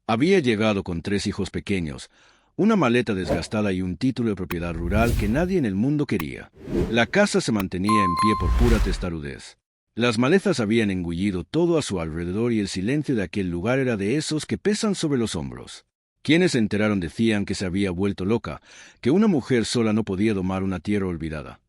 Había llegado con 3 hijos pequeños, una maleta desgastada y un título de propiedad rural que nadie en el mundo quería. La casa se mantenía en pie por pura testarudez. Las malezas habían engullido todo a su alrededor y el silencio de aquel lugar era de esos que pesan sobre los hombros. Quienes se enteraron decían que se había vuelto loca, que una mujer sola no podía domar una tierra olvidada,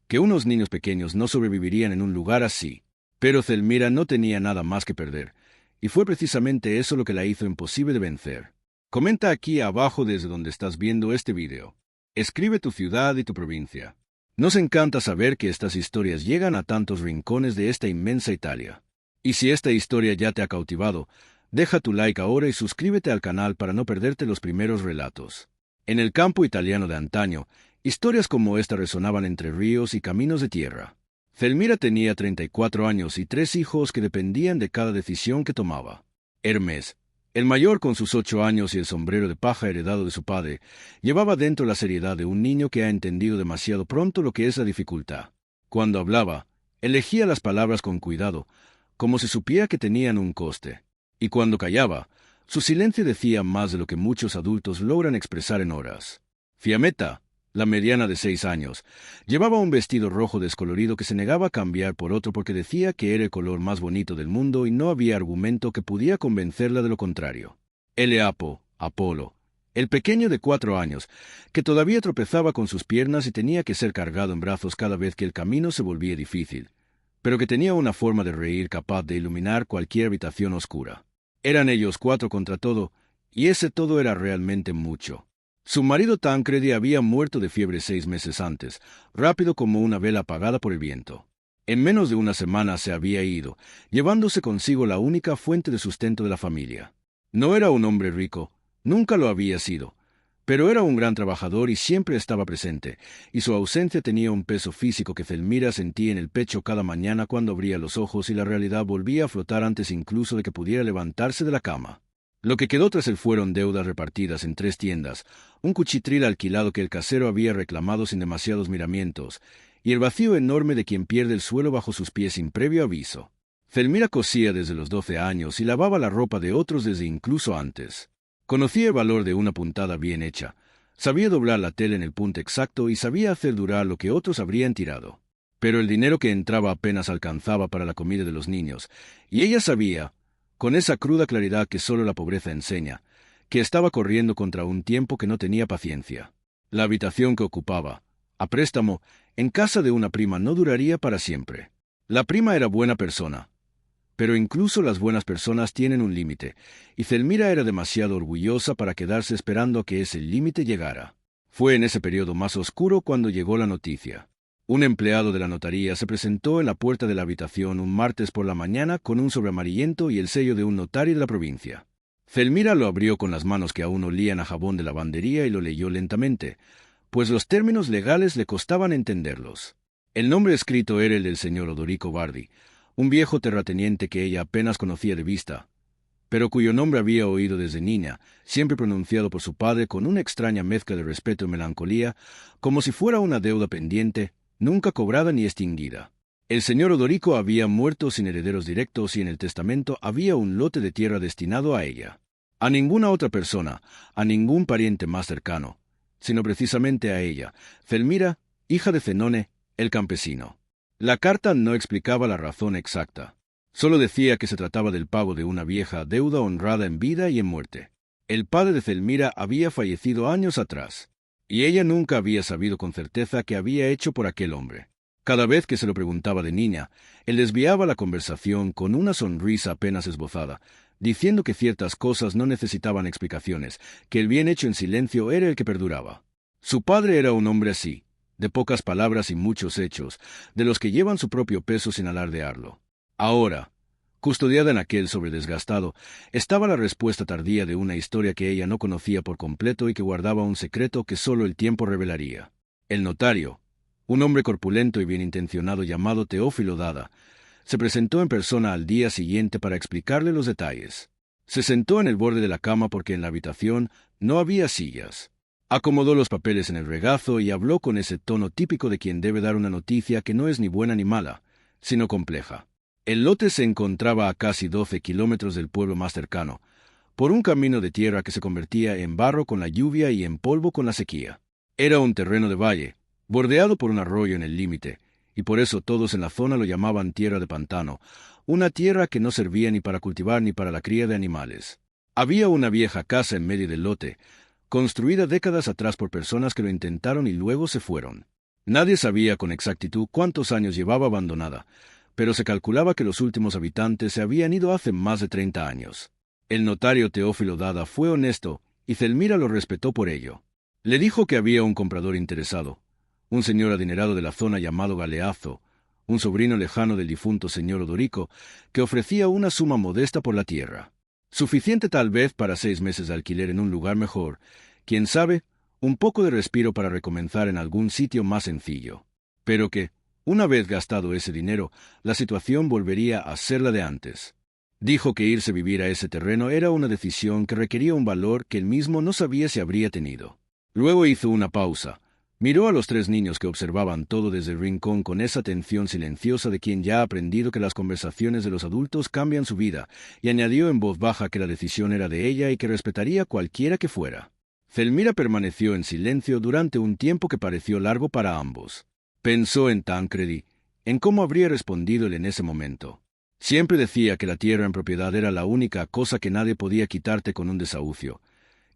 que unos niños pequeños no sobrevivirían en un lugar así. Pero Zelmira no tenía nada más que perder, y fue precisamente eso lo que la hizo imposible de vencer. Comenta aquí abajo desde donde estás viendo este video. Escribe tu ciudad y tu provincia. Nos encanta saber que estas historias llegan a tantos rincones de esta inmensa Italia. Y si esta historia ya te ha cautivado, deja tu like ahora y suscríbete al canal para no perderte los primeros relatos. En el campo italiano de antaño, historias como esta resonaban entre ríos y caminos de tierra. Zelmira tenía 34 años y 3 hijos que dependían de cada decisión que tomaba. Hermes, el mayor con sus 8 años y el sombrero de paja heredado de su padre, llevaba dentro la seriedad de un niño que ha entendido demasiado pronto lo que es la dificultad. Cuando hablaba, elegía las palabras con cuidado, como si supiera que tenían un coste. Y cuando callaba, su silencio decía más de lo que muchos adultos logran expresar en horas. Fiammetta, la mediana de 6 años, llevaba un vestido rojo descolorido que se negaba a cambiar por otro porque decía que era el color más bonito del mundo y no había argumento que pudiera convencerla de lo contrario. Eleapo, Apolo, el pequeño de 4 años, que todavía tropezaba con sus piernas y tenía que ser cargado en brazos cada vez que el camino se volvía difícil, pero que tenía una forma de reír capaz de iluminar cualquier habitación oscura. Eran ellos 4 contra todo, y ese todo era realmente mucho. Su marido Tancredi había muerto de fiebre 6 meses antes, rápido como una vela apagada por el viento. En menos de una semana se había ido, llevándose consigo la única fuente de sustento de la familia. No era un hombre rico, nunca lo había sido, pero era un gran trabajador y siempre estaba presente, y su ausencia tenía un peso físico que Zelmira sentía en el pecho cada mañana cuando abría los ojos y la realidad volvía a flotar antes incluso de que pudiera levantarse de la cama. Lo que quedó tras él fueron deudas repartidas en 3 tiendas, un cuchitril alquilado que el casero había reclamado sin demasiados miramientos, y el vacío enorme de quien pierde el suelo bajo sus pies sin previo aviso. Zelmira cosía desde los 12 años y lavaba la ropa de otros desde incluso antes. Conocía el valor de una puntada bien hecha, sabía doblar la tela en el punto exacto y sabía hacer durar lo que otros habrían tirado. Pero el dinero que entraba apenas alcanzaba para la comida de los niños, y ella sabía, con esa cruda claridad que solo la pobreza enseña, que estaba corriendo contra un tiempo que no tenía paciencia. La habitación que ocupaba, a préstamo, en casa de una prima no duraría para siempre. La prima era buena persona, pero incluso las buenas personas tienen un límite, y Zelmira era demasiado orgullosa para quedarse esperando a que ese límite llegara. Fue en ese periodo más oscuro cuando llegó la noticia. Un empleado de la notaría se presentó en la puerta de la habitación un martes por la mañana con un sobre amarillento y el sello de un notario de la provincia. Zelmira lo abrió con las manos que aún olían a jabón de lavandería y lo leyó lentamente, pues los términos legales le costaban entenderlos. El nombre escrito era el del señor Odorico Bardi, un viejo terrateniente que ella apenas conocía de vista, pero cuyo nombre había oído desde niña, siempre pronunciado por su padre con una extraña mezcla de respeto y melancolía, como si fuera una deuda pendiente, nunca cobrada ni extinguida. El señor Odorico había muerto sin herederos directos y en el testamento había un lote de tierra destinado a ella. A ninguna otra persona, a ningún pariente más cercano, sino precisamente a ella, Zelmira, hija de Zenone, el campesino. La carta no explicaba la razón exacta. Solo decía que se trataba del pago de una vieja deuda honrada en vida y en muerte. El padre de Zelmira había fallecido años atrás, y ella nunca había sabido con certeza qué había hecho por aquel hombre. Cada vez que se lo preguntaba de niña, él desviaba la conversación con una sonrisa apenas esbozada, diciendo que ciertas cosas no necesitaban explicaciones, que el bien hecho en silencio era el que perduraba. Su padre era un hombre así, de pocas palabras y muchos hechos, de los que llevan su propio peso sin alardearlo. Ahora, custodiada en aquel sobre desgastado, estaba la respuesta tardía de una historia que ella no conocía por completo y que guardaba un secreto que solo el tiempo revelaría. El notario, un hombre corpulento y bien intencionado llamado Teófilo Dada, se presentó en persona al día siguiente para explicarle los detalles. Se sentó en el borde de la cama porque en la habitación no había sillas. Acomodó los papeles en el regazo y habló con ese tono típico de quien debe dar una noticia que no es ni buena ni mala, sino compleja. El lote se encontraba a casi 12 kilómetros del pueblo más cercano, por un camino de tierra que se convertía en barro con la lluvia y en polvo con la sequía. Era un terreno de valle, bordeado por un arroyo en el límite, y por eso todos en la zona lo llamaban tierra de pantano, una tierra que no servía ni para cultivar ni para la cría de animales. Había una vieja casa en medio del lote, construida décadas atrás por personas que lo intentaron y luego se fueron. Nadie sabía con exactitud cuántos años llevaba abandonada, pero se calculaba que los últimos habitantes se habían ido hace más de 30 años. El notario Teófilo Dada fue honesto, y Zelmira lo respetó por ello. Le dijo que había un comprador interesado, un señor adinerado de la zona llamado Galeazzo, un sobrino lejano del difunto señor Odorico, que ofrecía una suma modesta por la tierra. Suficiente tal vez para 6 meses de alquiler en un lugar mejor, quién sabe, un poco de respiro para recomenzar en algún sitio más sencillo. Pero que, una vez gastado ese dinero, la situación volvería a ser la de antes. Dijo que irse a vivir a ese terreno era una decisión que requería un valor que él mismo no sabía si habría tenido. Luego hizo una pausa. Miró a los 3 niños que observaban todo desde el rincón con esa atención silenciosa de quien ya ha aprendido que las conversaciones de los adultos cambian su vida, y añadió en voz baja que la decisión era de ella y que respetaría cualquiera que fuera. Zelmira permaneció en silencio durante un tiempo que pareció largo para ambos. Pensó en Tancredi, en cómo habría respondido él en ese momento. Siempre decía que la tierra en propiedad era la única cosa que nadie podía quitarte con un desahucio,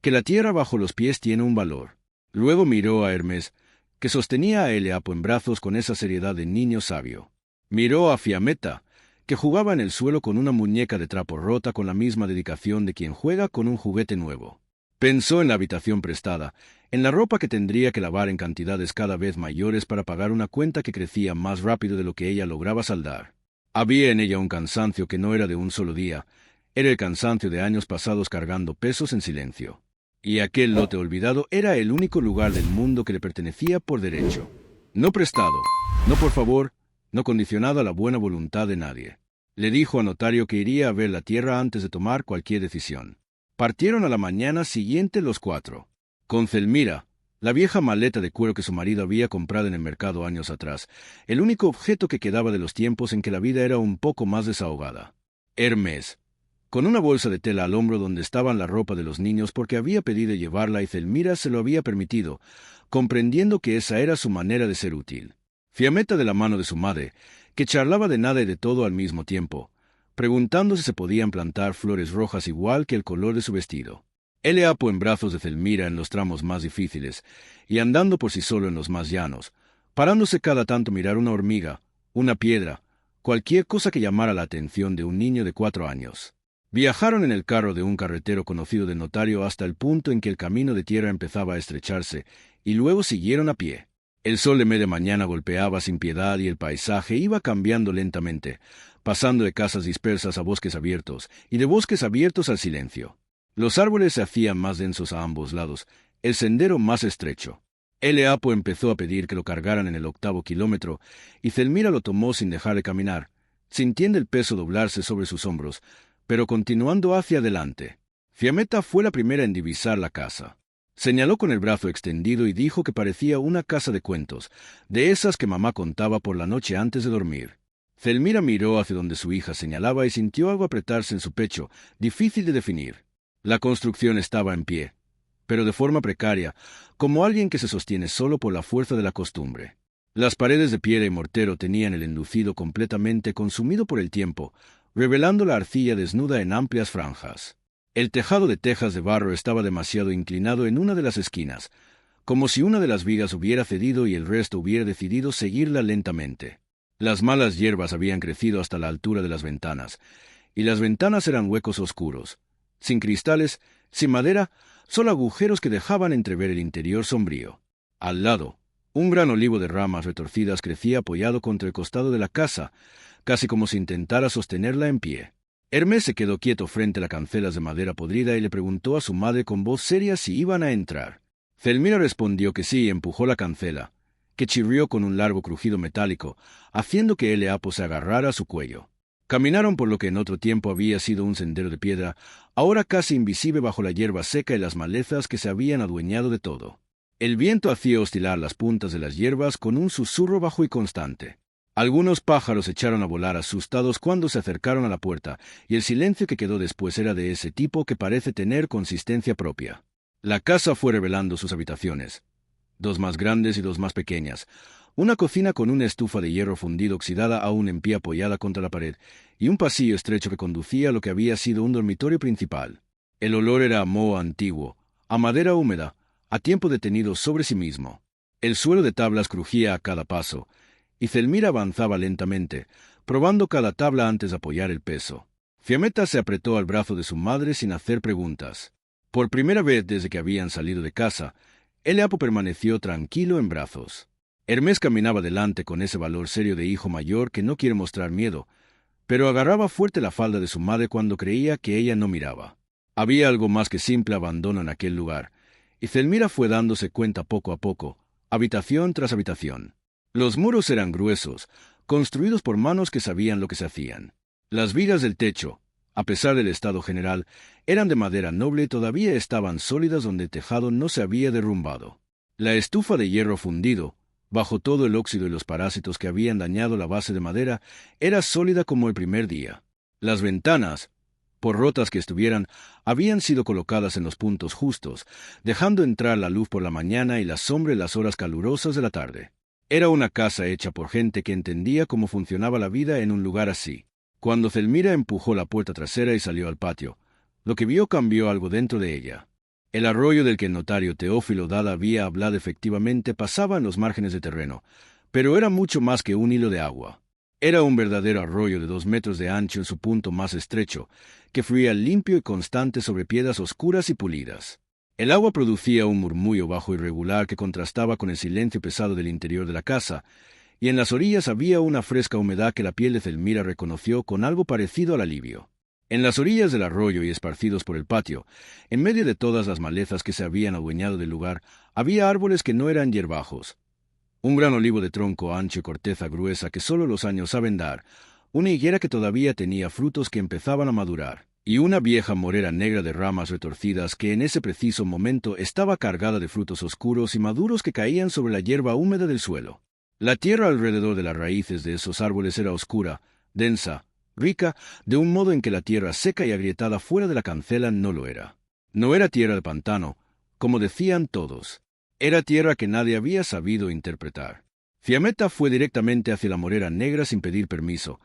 que la tierra bajo los pies tiene un valor. Luego miró a Hermes, que sostenía a Eleapo en brazos con esa seriedad de niño sabio. Miró a Fiametta, que jugaba en el suelo con una muñeca de trapo rota con la misma dedicación de quien juega con un juguete nuevo. Pensó en la habitación prestada, en la ropa que tendría que lavar en cantidades cada vez mayores para pagar una cuenta que crecía más rápido de lo que ella lograba saldar. Había en ella un cansancio que no era de un solo día, era el cansancio de años pasados cargando pesos en silencio. Y aquel lote olvidado era el único lugar del mundo que le pertenecía por derecho. No prestado, no por favor, no condicionado a la buena voluntad de nadie. Le dijo a notario que iría a ver la tierra antes de tomar cualquier decisión. Partieron a la mañana siguiente los 4. Con Zelmira, la vieja maleta de cuero que su marido había comprado en el mercado años atrás, el único objeto que quedaba de los tiempos en que la vida era un poco más desahogada. Hermes, con una bolsa de tela al hombro donde estaban la ropa de los niños porque había pedido llevarla y Zelmira se lo había permitido, comprendiendo que esa era su manera de ser útil. Fiametta de la mano de su madre, que charlaba de nada y de todo al mismo tiempo, preguntando si se podían plantar flores rojas igual que el color de su vestido. Eleapo en brazos de Zelmira en los tramos más difíciles, y andando por sí solo en los más llanos, parándose cada tanto a mirar una hormiga, una piedra, cualquier cosa que llamara la atención de un niño de 4 años. Viajaron en el carro de un carretero conocido del notario hasta el punto en que el camino de tierra empezaba a estrecharse, y luego siguieron a pie. El sol de media mañana golpeaba sin piedad y el paisaje iba cambiando lentamente, pasando de casas dispersas a bosques abiertos, y de bosques abiertos al silencio. Los árboles se hacían más densos a ambos lados, el sendero más estrecho. Eleapo empezó a pedir que lo cargaran en el 8º kilómetro, y Zelmira lo tomó sin dejarle caminar, sintiendo el peso doblarse sobre sus hombros, pero continuando hacia adelante. Fiametta fue la primera en divisar la casa. Señaló con el brazo extendido y dijo que parecía una casa de cuentos, de esas que mamá contaba por la noche antes de dormir. Zelmira miró hacia donde su hija señalaba y sintió algo apretarse en su pecho, difícil de definir. La construcción estaba en pie, pero de forma precaria, como alguien que se sostiene solo por la fuerza de la costumbre. Las paredes de piedra y mortero tenían el enlucido completamente consumido por el tiempo, revelando la arcilla desnuda en amplias franjas. El tejado de tejas de barro estaba demasiado inclinado en una de las esquinas, como si una de las vigas hubiera cedido y el resto hubiera decidido seguirla lentamente. Las malas hierbas habían crecido hasta la altura de las ventanas, y las ventanas eran huecos oscuros, sin cristales, sin madera, solo agujeros que dejaban entrever el interior sombrío. Al lado, un gran olivo de ramas retorcidas crecía apoyado contra el costado de la casa, casi como si intentara sostenerla en pie. Hermes se quedó quieto frente a las cancelas de madera podrida y le preguntó a su madre con voz seria si iban a entrar. Zelmira respondió que sí y empujó la cancela, que chirrió con un largo crujido metálico, haciendo que Eleapo se agarrara a su cuello. Caminaron por lo que en otro tiempo había sido un sendero de piedra, ahora casi invisible bajo la hierba seca y las malezas que se habían adueñado de todo. El viento hacía oscilar las puntas de las hierbas con un susurro bajo y constante. Algunos pájaros echaron a volar asustados cuando se acercaron a la puerta, y el silencio que quedó después era de ese tipo que parece tener consistencia propia. La casa fue revelando sus habitaciones, dos más grandes y dos más pequeñas, una cocina con una estufa de hierro fundido oxidada aún en pie apoyada contra la pared, y un pasillo estrecho que conducía a lo que había sido un dormitorio principal. El olor era a moho antiguo, a madera húmeda, a tiempo detenido sobre sí mismo. El suelo de tablas crujía a cada paso, y Zelmira avanzaba lentamente, probando cada tabla antes de apoyar el peso. Fiametta se apretó al brazo de su madre sin hacer preguntas. Por primera vez desde que habían salido de casa, Eleapo permaneció tranquilo en brazos. Hermés caminaba delante con ese valor serio de hijo mayor que no quiere mostrar miedo, pero agarraba fuerte la falda de su madre cuando creía que ella no miraba. Había algo más que simple abandono en aquel lugar, y Zelmira fue dándose cuenta poco a poco, habitación tras habitación. Los muros eran gruesos, construidos por manos que sabían lo que se hacían. Las vigas del techo, a pesar del estado general, eran de madera noble y todavía estaban sólidas donde el tejado no se había derrumbado. La estufa de hierro fundido, bajo todo el óxido y los parásitos que habían dañado la base de madera, era sólida como el primer día. Las ventanas, por rotas que estuvieran, habían sido colocadas en los puntos justos, dejando entrar la luz por la mañana y la sombra en las horas calurosas de la tarde. Era una casa hecha por gente que entendía cómo funcionaba la vida en un lugar así. Cuando Zelmira empujó la puerta trasera y salió al patio, lo que vio cambió algo dentro de ella. El arroyo del que el notario Teófilo Dada había hablado efectivamente pasaba en los márgenes de terreno, pero era mucho más que un hilo de agua. Era un verdadero arroyo de 2 metros de ancho en su punto más estrecho, que fluía limpio y constante sobre piedras oscuras y pulidas. El agua producía un murmullo bajo y regular que contrastaba con el silencio pesado del interior de la casa, y en las orillas había una fresca humedad que la piel de Zelmira reconoció con algo parecido al alivio. En las orillas del arroyo y esparcidos por el patio, en medio de todas las malezas que se habían adueñado del lugar, había árboles que no eran hierbajos. Un gran olivo de tronco ancho y corteza gruesa que solo los años saben dar, una higuera que todavía tenía frutos que empezaban a madurar, y una vieja morera negra de ramas retorcidas que en ese preciso momento estaba cargada de frutos oscuros y maduros que caían sobre la hierba húmeda del suelo. La tierra alrededor de las raíces de esos árboles era oscura, densa, rica, de un modo en que la tierra seca y agrietada fuera de la cancela no lo era. No era tierra de pantano, como decían todos. Era tierra que nadie había sabido interpretar. Fiametta fue directamente hacia la morera negra sin pedir permiso,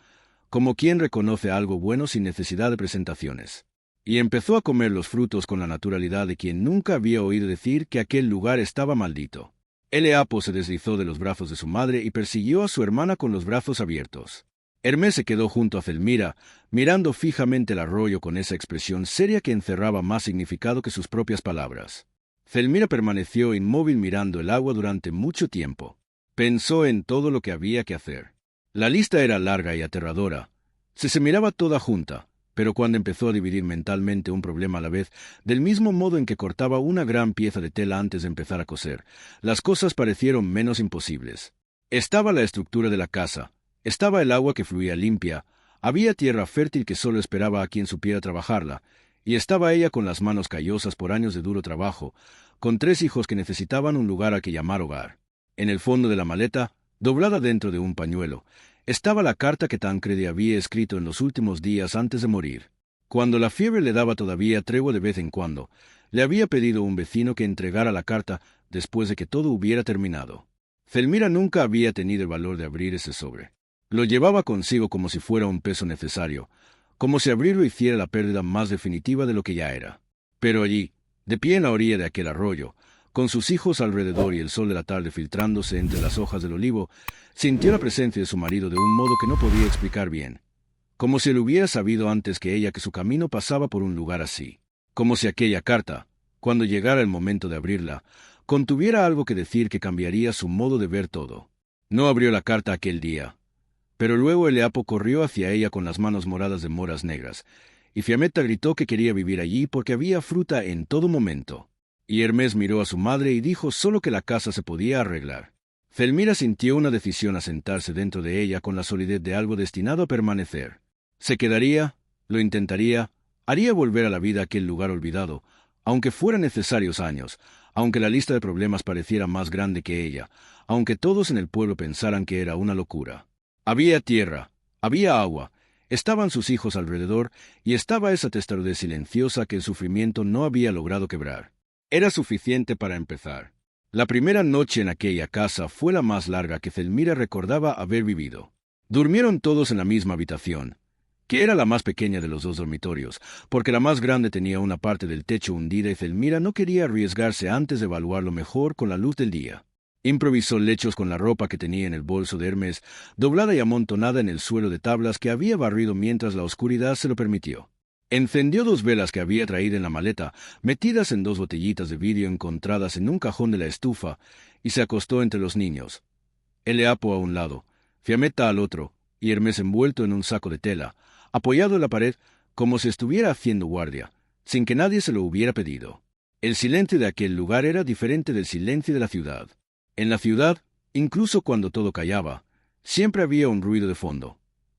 como quien reconoce algo bueno sin necesidad de presentaciones. Y empezó a comer los frutos con la naturalidad de quien nunca había oído decir que aquel lugar estaba maldito. Eleapo se deslizó de los brazos de su madre y persiguió a su hermana con los brazos abiertos. Hermés se quedó junto a Zelmira, mirando fijamente el arroyo con esa expresión seria que encerraba más significado que sus propias palabras. Zelmira permaneció inmóvil mirando el agua durante mucho tiempo. Pensó en todo lo que había que hacer. La lista era larga y aterradora. Se miraba toda junta, pero cuando empezó a dividir mentalmente un problema a la vez, del mismo modo en que cortaba una gran pieza de tela antes de empezar a coser, las cosas parecieron menos imposibles. Estaba la estructura de la casa, estaba el agua que fluía limpia, había tierra fértil que solo esperaba a quien supiera trabajarla, y estaba ella con las manos callosas por años de duro trabajo, con 3 hijos que necesitaban un lugar a que llamar hogar. En el fondo de la maleta, doblada dentro de un pañuelo, estaba la carta que Tancredi había escrito en los últimos días antes de morir. Cuando la fiebre le daba todavía tregua de vez en cuando, le había pedido a un vecino que entregara la carta después de que todo hubiera terminado. Zelmira nunca había tenido el valor de abrir ese sobre. Lo llevaba consigo como si fuera un peso necesario, como si abrirlo hiciera la pérdida más definitiva de lo que ya era. Pero allí, de pie en la orilla de aquel arroyo, con sus hijos alrededor y el sol de la tarde filtrándose entre las hojas del olivo, sintió la presencia de su marido de un modo que no podía explicar bien. Como si él hubiera sabido antes que ella que su camino pasaba por un lugar así. Como si aquella carta, cuando llegara el momento de abrirla, contuviera algo que decir que cambiaría su modo de ver todo. No abrió la carta aquel día. Pero luego Eleapo corrió hacia ella con las manos moradas de moras negras, y Fiametta gritó que quería vivir allí porque había fruta en todo momento. Y Hermés miró a su madre y dijo solo que la casa se podía arreglar. Zelmira sintió una decisión a sentarse dentro de ella con la solidez de algo destinado a permanecer. Se quedaría, lo intentaría, haría volver a la vida aquel lugar olvidado, aunque fueran necesarios años, aunque la lista de problemas pareciera más grande que ella, aunque todos en el pueblo pensaran que era una locura. Había tierra, había agua, estaban sus hijos alrededor y estaba esa testarudez silenciosa que el sufrimiento no había logrado quebrar. Era suficiente para empezar. La primera noche en aquella casa fue la más larga que Zelmira recordaba haber vivido. Durmieron todos en la misma habitación, que era la más pequeña de los dos dormitorios, porque la más grande tenía una parte del techo hundida y Zelmira no quería arriesgarse antes de evaluarlo mejor con la luz del día. Improvisó lechos con la ropa que tenía en el bolso de Hermes, doblada y amontonada en el suelo de tablas que había barrido mientras la oscuridad se lo permitió. Encendió 2 velas que había traído en la maleta, metidas en 2 botellitas de vidrio encontradas en un cajón de la estufa, y se acostó entre los niños. Eleapo a un lado, Fiametta al otro, y Hermes envuelto en un saco de tela, apoyado en la pared como si estuviera haciendo guardia, sin que nadie se lo hubiera pedido. El silencio de aquel lugar era diferente del silencio de la ciudad. En la ciudad, incluso cuando todo callaba, siempre había un ruido de fondo.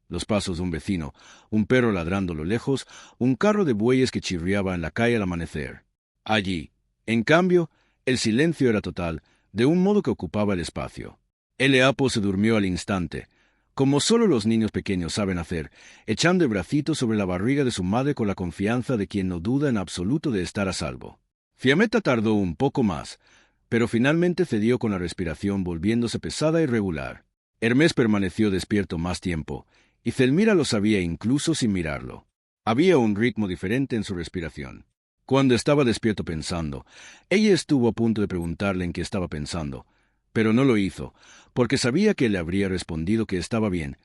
Los pasos de un vecino, un perro ladrando a lo lejos, un carro de bueyes que chirriaba en la calle al amanecer. Allí, en cambio, el silencio era total, de un modo que ocupaba el espacio. Eleapo se durmió al instante, como solo los niños pequeños saben hacer, echando el bracito sobre la barriga de su madre con la confianza de quien no duda en absoluto de estar a salvo. Fiametta tardó un poco más, pero finalmente cedió con la respiración volviéndose pesada y regular. Hermes permaneció despierto más tiempo, y Zelmira lo sabía incluso sin mirarlo. Había un ritmo diferente en su respiración. Cuando estaba despierto pensando, ella estuvo a punto de preguntarle en qué estaba pensando, pero no lo hizo, porque sabía que él le habría respondido que estaba bien,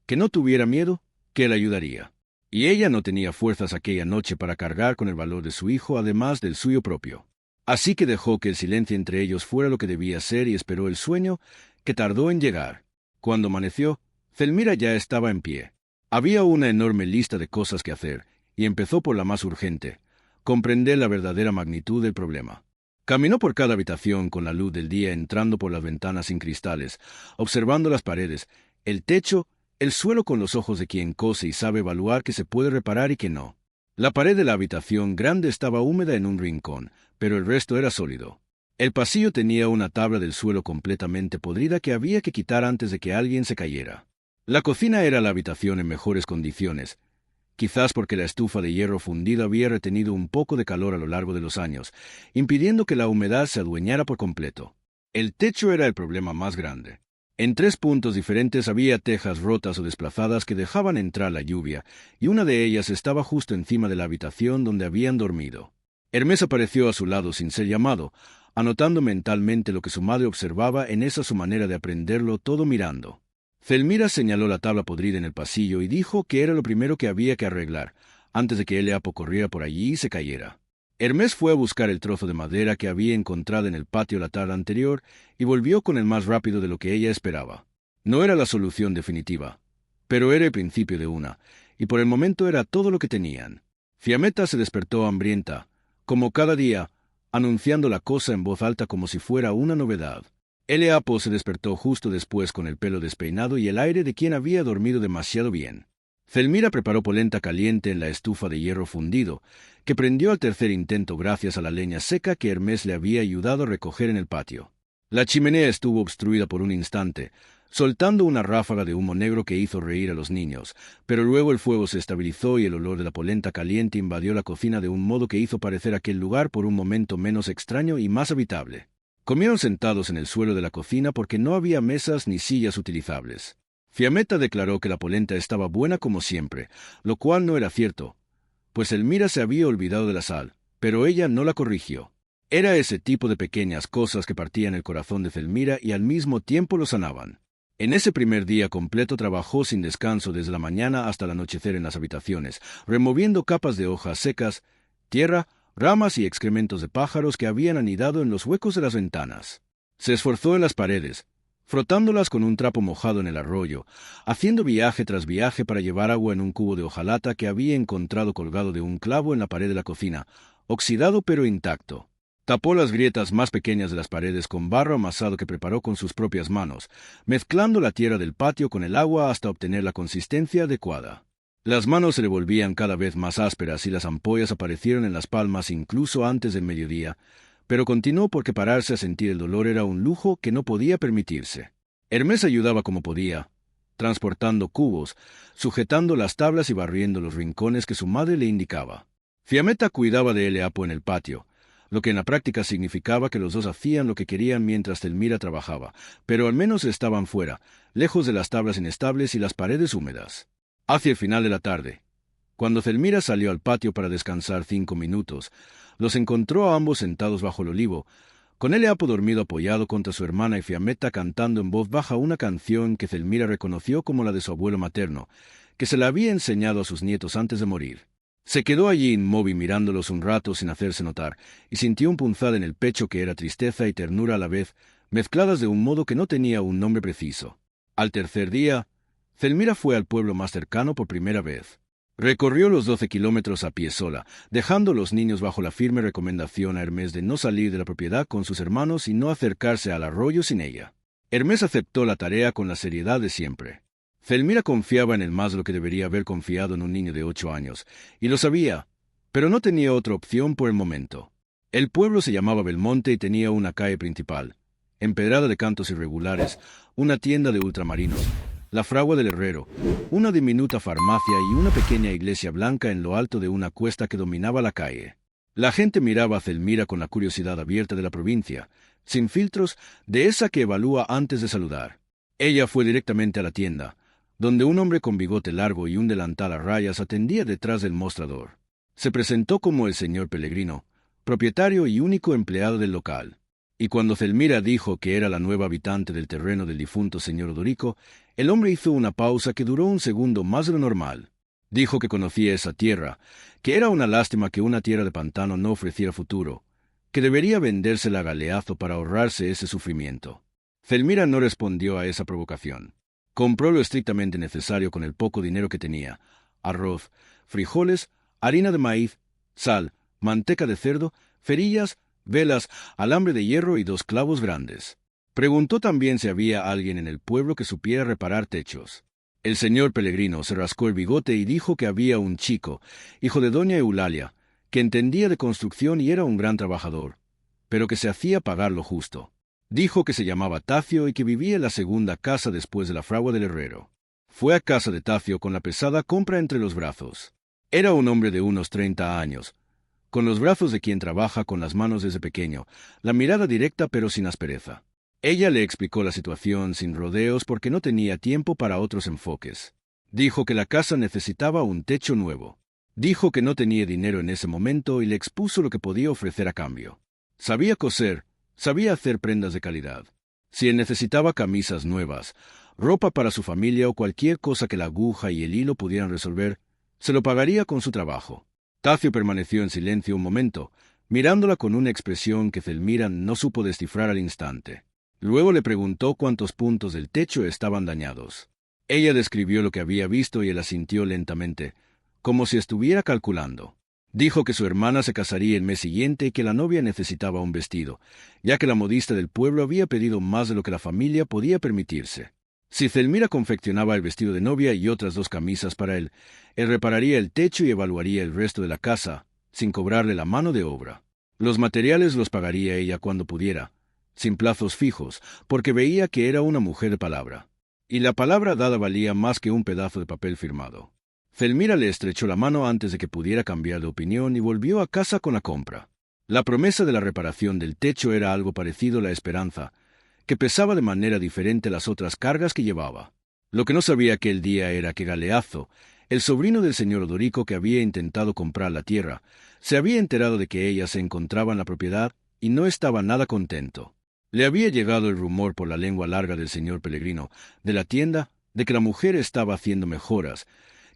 que no tuviera miedo, que él ayudaría. Y ella no tenía fuerzas aquella noche para cargar con el valor de su hijo además del suyo propio. Así que dejó que el silencio entre ellos fuera lo que debía ser y esperó el sueño, que tardó en llegar. Cuando amaneció, Zelmira ya estaba en pie. Había una enorme lista de cosas que hacer, y empezó por la más urgente: comprender la verdadera magnitud del problema. Caminó por cada habitación con la luz del día entrando por las ventanas sin cristales, observando las paredes, el techo, el suelo con los ojos de quien cose y sabe evaluar que se puede reparar y que no. La pared de la habitación grande estaba húmeda en un rincón, pero el resto era sólido. El pasillo tenía una tabla del suelo completamente podrida que había que quitar antes de que alguien se cayera. La cocina era la habitación en mejores condiciones, quizás porque la estufa de hierro fundido había retenido un poco de calor a lo largo de los años, impidiendo que la humedad se adueñara por completo. El techo era el problema más grande. En 3 puntos diferentes había tejas rotas o desplazadas que dejaban entrar la lluvia, y una de ellas estaba justo encima de la habitación donde habían dormido. Hermes apareció a su lado sin ser llamado, anotando mentalmente lo que su madre observaba en esa su manera de aprenderlo todo mirando. Zelmira señaló la tabla podrida en el pasillo y dijo que era lo primero que había que arreglar, antes de que Eleapo corriera por allí y se cayera. Hermes fue a buscar el trozo de madera que había encontrado en el patio la tarde anterior y volvió con él más rápido de lo que ella esperaba. No era la solución definitiva, pero era el principio de una, y por el momento era todo lo que tenían. Fiametta se despertó hambrienta, como cada día, anunciando la cosa en voz alta como si fuera una novedad. Eleapo se despertó justo después con el pelo despeinado y el aire de quien había dormido demasiado bien. Zelmira preparó polenta caliente en la estufa de hierro fundido, que prendió al tercer intento gracias a la leña seca que Hermes le había ayudado a recoger en el patio. La chimenea estuvo obstruida por un instante, soltando una ráfaga de humo negro que hizo reír a los niños, pero luego el fuego se estabilizó y el olor de la polenta caliente invadió la cocina de un modo que hizo parecer aquel lugar por un momento menos extraño y más habitable. Comieron sentados en el suelo de la cocina porque no había mesas ni sillas utilizables. Fiametta declaró que la polenta estaba buena como siempre, lo cual no era cierto, pues Elmira se había olvidado de la sal, pero ella no la corrigió. Era ese tipo de pequeñas cosas que partían el corazón de Zelmira y al mismo tiempo lo sanaban. En ese primer día completo trabajó sin descanso desde la mañana hasta el anochecer en las habitaciones, removiendo capas de hojas secas, tierra, ramas y excrementos de pájaros que habían anidado en los huecos de las ventanas. Se esforzó en las paredes, frotándolas con un trapo mojado en el arroyo, haciendo viaje tras viaje para llevar agua en un cubo de hojalata que había encontrado colgado de un clavo en la pared de la cocina, oxidado pero intacto. Tapó las grietas más pequeñas de las paredes con barro amasado que preparó con sus propias manos, mezclando la tierra del patio con el agua hasta obtener la consistencia adecuada. Las manos se le volvían cada vez más ásperas y las ampollas aparecieron en las palmas incluso antes del mediodía, pero continuó porque pararse a sentir el dolor era un lujo que no podía permitirse. Hermes ayudaba como podía, transportando cubos, sujetando las tablas y barriendo los rincones que su madre le indicaba. Fiammetta cuidaba de Eleapo en el patio, lo que en la práctica significaba que los dos hacían lo que querían mientras Zelmira trabajaba, pero al menos estaban fuera, lejos de las tablas inestables y las paredes húmedas. Hacia el final de la tarde, cuando Zelmira salió al patio para descansar 5 minutos, los encontró a ambos sentados bajo el olivo, con Eleapo dormido apoyado contra su hermana y Fiammetta cantando en voz baja una canción que Zelmira reconoció como la de su abuelo materno, que se la había enseñado a sus nietos antes de morir. Se quedó allí inmóvil mirándolos un rato sin hacerse notar, y sintió un punzada en el pecho que era tristeza y ternura a la vez, mezcladas de un modo que no tenía un nombre preciso. Al tercer día, Zelmira fue al pueblo más cercano por primera vez. Recorrió los 12 kilómetros a pie sola, dejando a los niños bajo la firme recomendación a Hermés de no salir de la propiedad con sus hermanos y no acercarse al arroyo sin ella. Hermés aceptó la tarea con la seriedad de siempre. Zelmira confiaba en él más de lo que debería haber confiado en un niño de 8 años, y lo sabía, pero no tenía otra opción por el momento. El pueblo se llamaba Belmonte y tenía una calle principal, empedrada de cantos irregulares, una tienda de ultramarinos, la fragua del herrero, una diminuta farmacia y una pequeña iglesia blanca en lo alto de una cuesta que dominaba la calle. La gente miraba a Zelmira con la curiosidad abierta de la provincia, sin filtros, de esa que evalúa antes de saludar. Ella fue directamente a la tienda, donde un hombre con bigote largo y un delantal a rayas atendía detrás del mostrador. Se presentó como el señor Pellegrino, propietario y único empleado del local. Y cuando Zelmira dijo que era la nueva habitante del terreno del difunto señor Odorico, el hombre hizo una pausa que duró un segundo más de lo normal. Dijo que conocía esa tierra, que era una lástima que una tierra de pantano no ofreciera futuro, que debería vendérsela a Galeazzo para ahorrarse ese sufrimiento. Zelmira no respondió a esa provocación. Compró lo estrictamente necesario con el poco dinero que tenía: arroz, frijoles, harina de maíz, sal, manteca de cerdo, cerillas, velas, alambre de hierro y 2 clavos grandes. Preguntó también si había alguien en el pueblo que supiera reparar techos. El señor Pellegrino se rascó el bigote y dijo que había un chico, hijo de doña Eulalia, que entendía de construcción y era un gran trabajador, pero que se hacía pagar lo justo. Dijo que se llamaba Tacio y que vivía en la segunda casa después de la fragua del herrero. Fue a casa de Tacio con la pesada compra entre los brazos. Era un hombre de unos 30 años, con los brazos de quien trabaja con las manos desde pequeño, la mirada directa pero sin aspereza. Ella le explicó la situación sin rodeos porque no tenía tiempo para otros enfoques. Dijo que la casa necesitaba un techo nuevo. Dijo que no tenía dinero en ese momento y le expuso lo que podía ofrecer a cambio. Sabía coser, sabía hacer prendas de calidad. Si él necesitaba camisas nuevas, ropa para su familia o cualquier cosa que la aguja y el hilo pudieran resolver, se lo pagaría con su trabajo. Tacio permaneció en silencio un momento, mirándola con una expresión que Zelmira no supo descifrar al instante. Luego le preguntó cuántos puntos del techo estaban dañados. Ella describió lo que había visto y él asintió lentamente, como si estuviera calculando. Dijo que su hermana se casaría el mes siguiente y que la novia necesitaba un vestido, ya que la modista del pueblo había pedido más de lo que la familia podía permitirse. Si Zelmira confeccionaba el vestido de novia y otras 2 camisas para él repararía el techo y evaluaría el resto de la casa, sin cobrarle la mano de obra. Los materiales los pagaría ella cuando pudiera, sin plazos fijos, porque veía que era una mujer de palabra. Y la palabra dada valía más que un pedazo de papel firmado. Zelmira le estrechó la mano antes de que pudiera cambiar de opinión y volvió a casa con la compra. La promesa de la reparación del techo era algo parecido a la esperanza, que pesaba de manera diferente las otras cargas que llevaba. Lo que no sabía aquel día era que Galeazzo, el sobrino del señor Odorico que había intentado comprar la tierra, se había enterado de que ella se encontraba en la propiedad y no estaba nada contento. Le había llegado el rumor por la lengua larga del señor Pellegrino, de la tienda, de que la mujer estaba haciendo mejoras,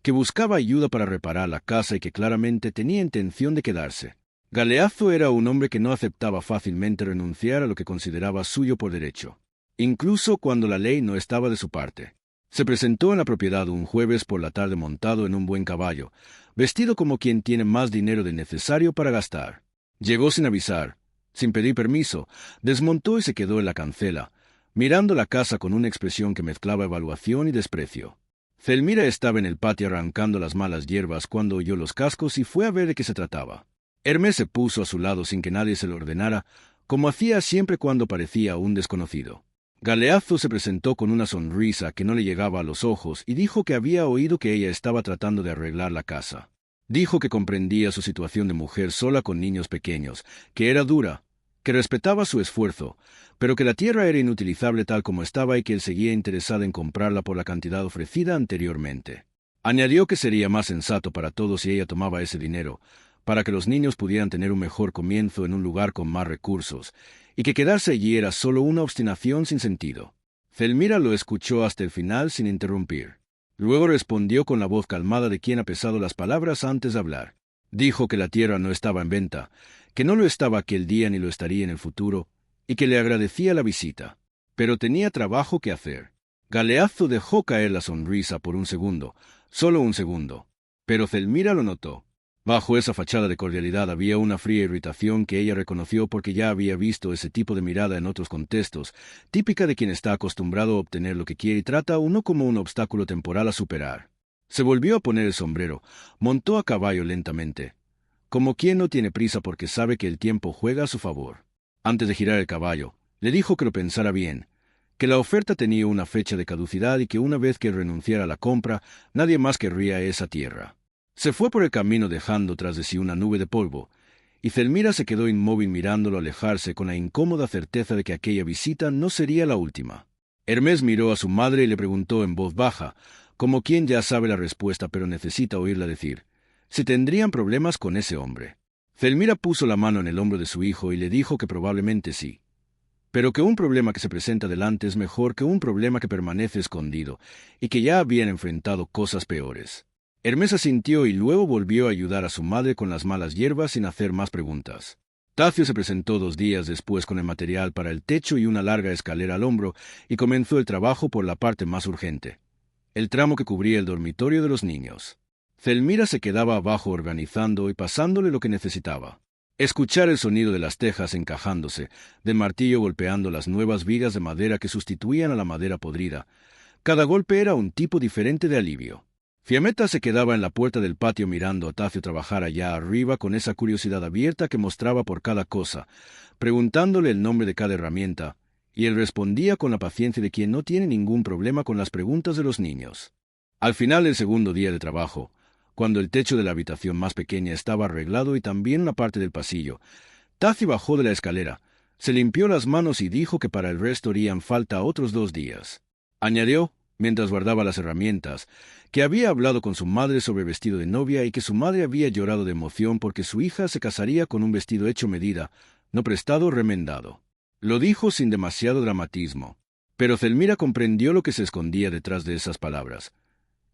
que buscaba ayuda para reparar la casa y que claramente tenía intención de quedarse. Galeazzo era un hombre que no aceptaba fácilmente renunciar a lo que consideraba suyo por derecho, incluso cuando la ley no estaba de su parte. Se presentó en la propiedad un jueves por la tarde montado en un buen caballo, vestido como quien tiene más dinero del necesario para gastar. Llegó sin avisar, sin pedir permiso, desmontó y se quedó en la cancela, mirando la casa con una expresión que mezclaba evaluación y desprecio. Zelmira estaba en el patio arrancando las malas hierbas cuando oyó los cascos y fue a ver de qué se trataba. Hermés se puso a su lado sin que nadie se lo ordenara, como hacía siempre cuando parecía un desconocido. Galeazzo se presentó con una sonrisa que no le llegaba a los ojos y dijo que había oído que ella estaba tratando de arreglar la casa. Dijo que comprendía su situación de mujer sola con niños pequeños, que era dura, que respetaba su esfuerzo, pero que la tierra era inutilizable tal como estaba y que él seguía interesado en comprarla por la cantidad ofrecida anteriormente. Añadió que sería más sensato para todos si ella tomaba ese dinero, para que los niños pudieran tener un mejor comienzo en un lugar con más recursos, y que quedarse allí era solo una obstinación sin sentido. Zelmira lo escuchó hasta el final sin interrumpir. Luego respondió con la voz calmada de quien ha pesado las palabras antes de hablar. Dijo que la tierra no estaba en venta, que no lo estaba aquel día ni lo estaría en el futuro, y que le agradecía la visita. Pero tenía trabajo que hacer. Galeazzo dejó caer la sonrisa por un segundo, solo un segundo. Pero Zelmira lo notó. Bajo esa fachada de cordialidad había una fría irritación que ella reconoció porque ya había visto ese tipo de mirada en otros contextos, típica de quien está acostumbrado a obtener lo que quiere y trata a uno como un obstáculo temporal a superar. Se volvió a poner el sombrero, montó a caballo lentamente, como quien no tiene prisa porque sabe que el tiempo juega a su favor. Antes de girar el caballo, le dijo que lo pensara bien, que la oferta tenía una fecha de caducidad y que una vez que renunciara a la compra, nadie más querría esa tierra. Se fue por el camino dejando tras de sí una nube de polvo, y Zelmira se quedó inmóvil mirándolo alejarse con la incómoda certeza de que aquella visita no sería la última. Hermés miró a su madre y le preguntó en voz baja, como quien ya sabe la respuesta pero necesita oírla decir, si tendrían problemas con ese hombre. Zelmira puso la mano en el hombro de su hijo y le dijo que probablemente sí, pero que un problema que se presenta delante es mejor que un problema que permanece escondido, y que ya habían enfrentado cosas peores. Hermés asintió y luego volvió a ayudar a su madre con las malas hierbas sin hacer más preguntas. Tacio se presentó 2 días después con el material para el techo y una larga escalera al hombro y comenzó el trabajo por la parte más urgente, el tramo que cubría el dormitorio de los niños. Zelmira se quedaba abajo organizando y pasándole lo que necesitaba. Escuchar el sonido de las tejas encajándose, del martillo golpeando las nuevas vigas de madera que sustituían a la madera podrida. Cada golpe era un tipo diferente de alivio. Fiammetta se quedaba en la puerta del patio mirando a Tacio trabajar allá arriba con esa curiosidad abierta que mostraba por cada cosa, preguntándole el nombre de cada herramienta, y él respondía con la paciencia de quien no tiene ningún problema con las preguntas de los niños. Al final del segundo día de trabajo, cuando el techo de la habitación más pequeña estaba arreglado y también una parte del pasillo, Tacio bajó de la escalera, se limpió las manos y dijo que para el resto harían falta otros 2 días. Añadió, mientras guardaba las herramientas, que había hablado con su madre sobre vestido de novia y que su madre había llorado de emoción porque su hija se casaría con un vestido hecho medida, no prestado o remendado. Lo dijo sin demasiado dramatismo, pero Zelmira comprendió lo que se escondía detrás de esas palabras,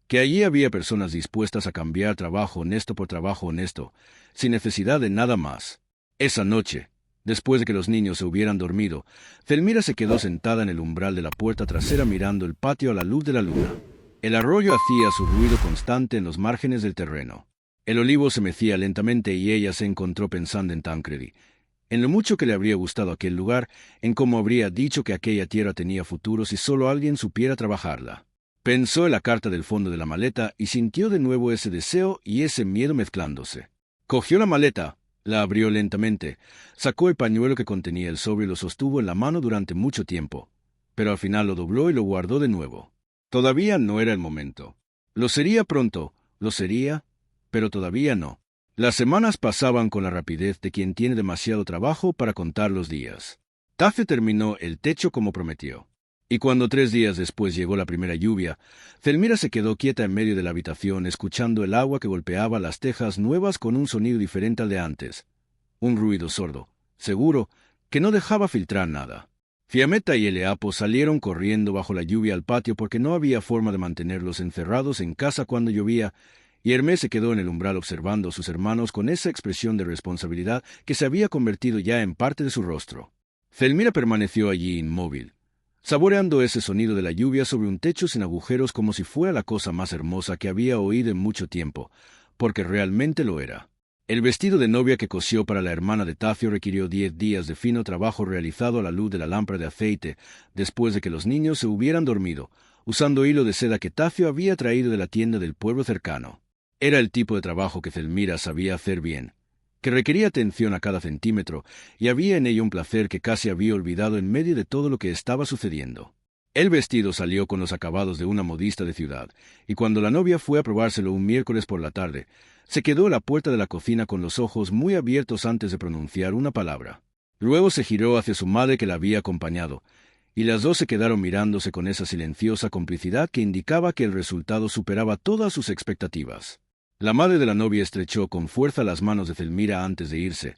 que allí había personas dispuestas a cambiar trabajo honesto por trabajo honesto, sin necesidad de nada más. Esa noche, después de que los niños se hubieran dormido, Zelmira se quedó sentada en el umbral de la puerta trasera mirando el patio a la luz de la luna. El arroyo hacía su ruido constante en los márgenes del terreno. El olivo se mecía lentamente y ella se encontró pensando en Tancredi, en lo mucho que le habría gustado aquel lugar, en cómo habría dicho que aquella tierra tenía futuro si solo alguien supiera trabajarla. Pensó en la carta del fondo de la maleta y sintió de nuevo ese deseo y ese miedo mezclándose. Cogió la maleta, la abrió lentamente, sacó el pañuelo que contenía el sobre y lo sostuvo en la mano durante mucho tiempo, pero al final lo dobló y lo guardó de nuevo. Todavía no era el momento. Lo sería pronto, lo sería, pero todavía no. Las semanas pasaban con la rapidez de quien tiene demasiado trabajo para contar los días. Tacio terminó el techo como prometió. Y cuando 3 días después llegó la primera lluvia, Zelmira se quedó quieta en medio de la habitación escuchando el agua que golpeaba las tejas nuevas con un sonido diferente al de antes. Un ruido sordo, seguro, que no dejaba filtrar nada. Fiammetta y Eleapo salieron corriendo bajo la lluvia al patio porque no había forma de mantenerlos encerrados en casa cuando llovía, y Hermés se quedó en el umbral observando a sus hermanos con esa expresión de responsabilidad que se había convertido ya en parte de su rostro. Zelmira permaneció allí inmóvil, saboreando ese sonido de la lluvia sobre un techo sin agujeros como si fuera la cosa más hermosa que había oído en mucho tiempo, porque realmente lo era. El vestido de novia que cosió para la hermana de Tacio requirió 10 días de fino trabajo realizado a la luz de la lámpara de aceite, después de que los niños se hubieran dormido, usando hilo de seda que Tacio había traído de la tienda del pueblo cercano. Era el tipo de trabajo que Zelmira sabía hacer bien, que requería atención a cada centímetro, y había en ella un placer que casi había olvidado en medio de todo lo que estaba sucediendo. El vestido salió con los acabados de una modista de ciudad, y cuando la novia fue a probárselo un miércoles por la tarde, se quedó a la puerta de la cocina con los ojos muy abiertos antes de pronunciar una palabra. Luego se giró hacia su madre que la había acompañado, y las dos se quedaron mirándose con esa silenciosa complicidad que indicaba que el resultado superaba todas sus expectativas. La madre de la novia estrechó con fuerza las manos de Zelmira antes de irse,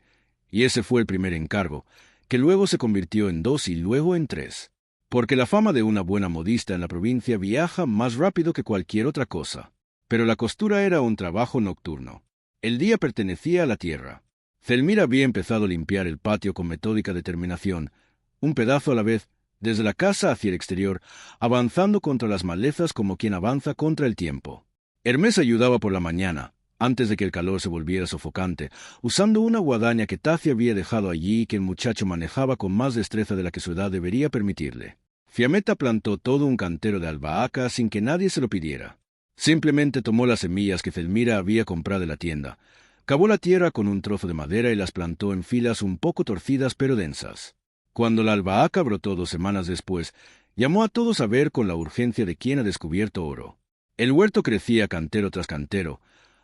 y ese fue el primer encargo, que luego se convirtió en 2 y luego en 3. Porque la fama de una buena modista en la provincia viaja más rápido que cualquier otra cosa. Pero la costura era un trabajo nocturno. El día pertenecía a la tierra. Zelmira había empezado a limpiar el patio con metódica determinación, un pedazo a la vez, desde la casa hacia el exterior, avanzando contra las malezas como quien avanza contra el tiempo. Hermes ayudaba por la mañana, antes de que el calor se volviera sofocante, usando una guadaña que Tacia había dejado allí y que el muchacho manejaba con más destreza de la que su edad debería permitirle. Fiammetta plantó todo un cantero de albahaca sin que nadie se lo pidiera. Simplemente tomó las semillas que Zelmira había comprado de la tienda, cavó la tierra con un trozo de madera y las plantó en filas un poco torcidas pero densas. Cuando la albahaca brotó 2 semanas después, llamó a todos a ver con la urgencia de quien ha descubierto oro. El huerto crecía cantero tras cantero,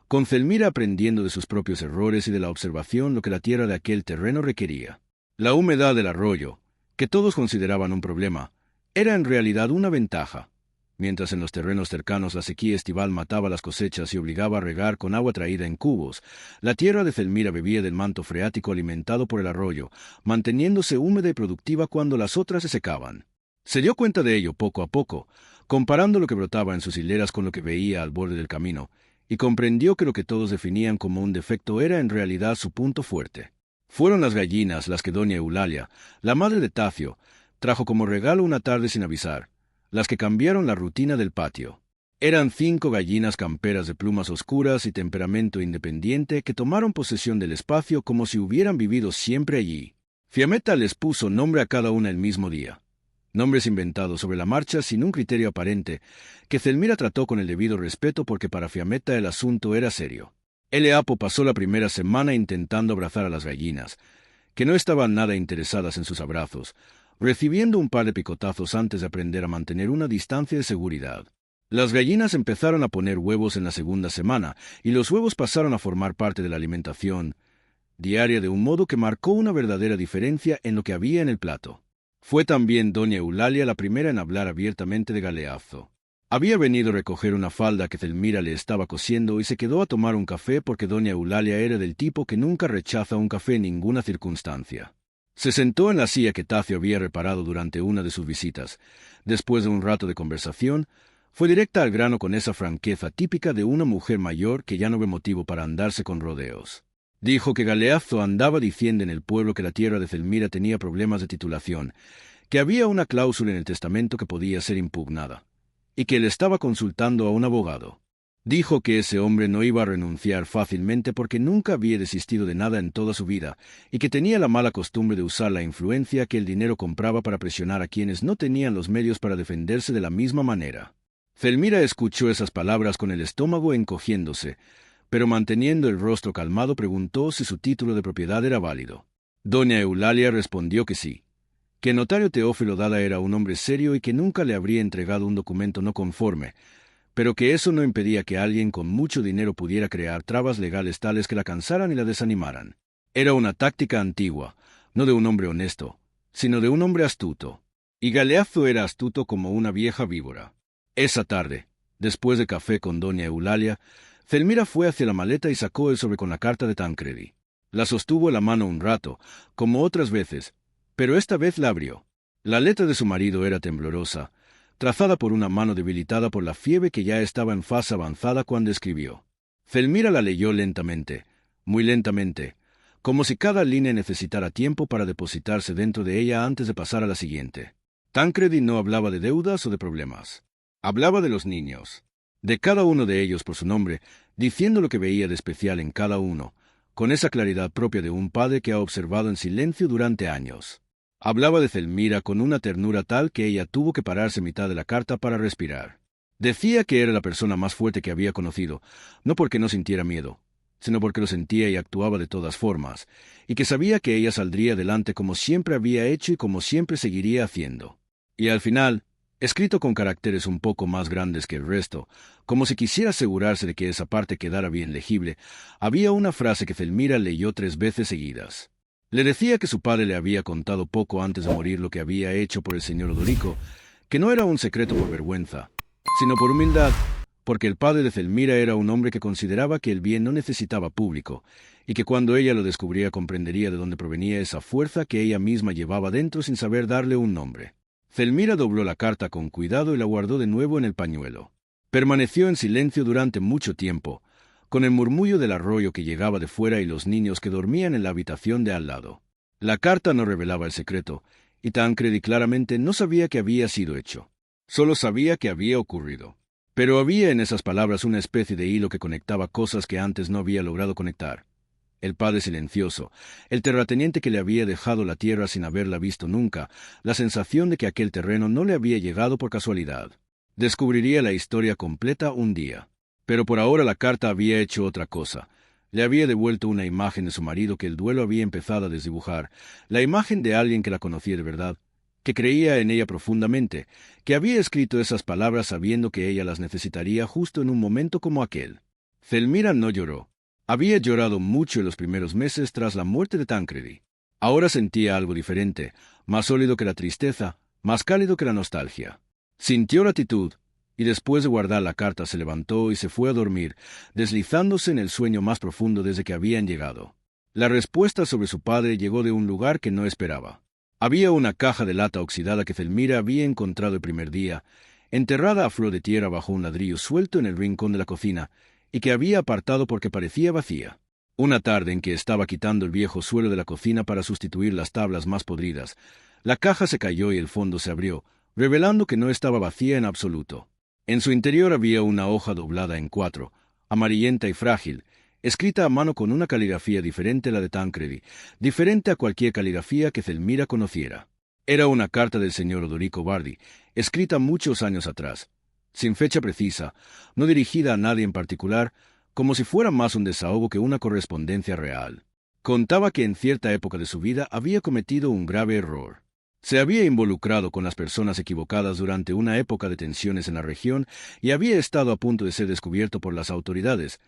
con Zelmira aprendiendo de sus propios errores y de la observación lo que la tierra de aquel terreno requería. La humedad del arroyo, que todos consideraban un problema, era en realidad una ventaja. Mientras en los terrenos cercanos la sequía estival mataba las cosechas y obligaba a regar con agua traída en cubos, la tierra de Zelmira bebía del manto freático alimentado por el arroyo, manteniéndose húmeda y productiva cuando las otras se secaban. Se dio cuenta de ello poco a poco, comparando lo que brotaba en sus hileras con lo que veía al borde del camino, y comprendió que lo que todos definían como un defecto era en realidad su punto fuerte. Fueron las gallinas las que doña Eulalia, la madre de Tacio, trajo como regalo una tarde sin avisar, las que cambiaron la rutina del patio. Eran 5 gallinas camperas de plumas oscuras y temperamento independiente que tomaron posesión del espacio como si hubieran vivido siempre allí. Fiammetta les puso nombre a cada una el mismo día. Nombres inventados sobre la marcha sin un criterio aparente, que Zelmira trató con el debido respeto porque para Fiammetta el asunto era serio. Eleapo pasó la primera semana intentando abrazar a las gallinas, que no estaban nada interesadas en sus abrazos, recibiendo un par de picotazos antes de aprender a mantener una distancia de seguridad. Las gallinas empezaron a poner huevos en la segunda semana, y los huevos pasaron a formar parte de la alimentación diaria de un modo que marcó una verdadera diferencia en lo que había en el plato. Fue también doña Eulalia la primera en hablar abiertamente de Galeazzo. Había venido a recoger una falda que Zelmira le estaba cosiendo y se quedó a tomar un café porque doña Eulalia era del tipo que nunca rechaza un café en ninguna circunstancia. Se sentó en la silla que Tacio había reparado durante una de sus visitas. Después de un rato de conversación, fue directa al grano con esa franqueza típica de una mujer mayor que ya no ve motivo para andarse con rodeos. Dijo que Galeazzo andaba diciendo en el pueblo que la tierra de Zelmira tenía problemas de titulación, que había una cláusula en el testamento que podía ser impugnada, y que él estaba consultando a un abogado. Dijo que ese hombre no iba a renunciar fácilmente porque nunca había desistido de nada en toda su vida, y que tenía la mala costumbre de usar la influencia que el dinero compraba para presionar a quienes no tenían los medios para defenderse de la misma manera. Zelmira escuchó esas palabras con el estómago encogiéndose, pero manteniendo el rostro calmado preguntó si su título de propiedad era válido. Doña Eulalia respondió que sí, que el notario Teófilo Dada era un hombre serio y que nunca le habría entregado un documento no conforme, pero que eso no impedía que alguien con mucho dinero pudiera crear trabas legales tales que la cansaran y la desanimaran. Era una táctica antigua, no de un hombre honesto, sino de un hombre astuto. Y Galeazzo era astuto como una vieja víbora. Esa tarde, después de café con doña Eulalia, Zelmira fue hacia la maleta y sacó el sobre con la carta de Tancredi. La sostuvo en la mano un rato, como otras veces, pero esta vez la abrió. La letra de su marido era temblorosa, trazada por una mano debilitada por la fiebre que ya estaba en fase avanzada cuando escribió. Zelmira la leyó lentamente, muy lentamente, como si cada línea necesitara tiempo para depositarse dentro de ella antes de pasar a la siguiente. Tancredi no hablaba de deudas o de problemas. Hablaba de los niños, de cada uno de ellos por su nombre, diciendo lo que veía de especial en cada uno, con esa claridad propia de un padre que ha observado en silencio durante años. Hablaba de Zelmira con una ternura tal que ella tuvo que pararse en mitad de la carta para respirar. Decía que era la persona más fuerte que había conocido, no porque no sintiera miedo, sino porque lo sentía y actuaba de todas formas, y que sabía que ella saldría adelante como siempre había hecho y como siempre seguiría haciendo. Y al final, escrito con caracteres un poco más grandes que el resto, como si quisiera asegurarse de que esa parte quedara bien legible, había una frase que Zelmira leyó 3 veces seguidas. Le decía que su padre le había contado poco antes de morir lo que había hecho por el señor Odorico, que no era un secreto por vergüenza, sino por humildad, porque el padre de Zelmira era un hombre que consideraba que el bien no necesitaba público, y que cuando ella lo descubría comprendería de dónde provenía esa fuerza que ella misma llevaba dentro sin saber darle un nombre. Zelmira dobló la carta con cuidado y la guardó de nuevo en el pañuelo. Permaneció en silencio durante mucho tiempo, con el murmullo del arroyo que llegaba de fuera y los niños que dormían en la habitación de al lado. La carta no revelaba el secreto, y Tancredi claramente no sabía que había sido hecho. Solo sabía que había ocurrido. Pero había en esas palabras una especie de hilo que conectaba cosas que antes no había logrado conectar. El padre silencioso, el terrateniente que le había dejado la tierra sin haberla visto nunca, la sensación de que aquel terreno no le había llegado por casualidad. Descubriría la historia completa un día. Pero por ahora la carta había hecho otra cosa. Le había devuelto una imagen de su marido que el duelo había empezado a desdibujar, la imagen de alguien que la conocía de verdad, que creía en ella profundamente, que había escrito esas palabras sabiendo que ella las necesitaría justo en un momento como aquel. Zelmira no lloró. Había llorado mucho en los primeros meses tras la muerte de Tancredi. Ahora sentía algo diferente, más sólido que la tristeza, más cálido que la nostalgia. Sintió gratitud, y después de guardar la carta se levantó y se fue a dormir, deslizándose en el sueño más profundo desde que habían llegado. La respuesta sobre su padre llegó de un lugar que no esperaba. Había una caja de lata oxidada que Zelmira había encontrado el primer día, enterrada a flor de tierra bajo un ladrillo suelto en el rincón de la cocina, y que había apartado porque parecía vacía. Una tarde en que estaba quitando el viejo suelo de la cocina para sustituir las tablas más podridas, la caja se cayó y el fondo se abrió, revelando que no estaba vacía en absoluto. En su interior había una hoja doblada en 4, amarillenta y frágil, escrita a mano con una caligrafía diferente a la de Tancredi, diferente a cualquier caligrafía que Zelmira conociera. Era una carta del señor Odorico Bardi, escrita muchos años atrás, sin fecha precisa, no dirigida a nadie en particular, como si fuera más un desahogo que una correspondencia real. Contaba que en cierta época de su vida había cometido un grave error. Se había involucrado con las personas equivocadas durante una época de tensiones en la región y había estado a punto de ser descubierto por las autoridades,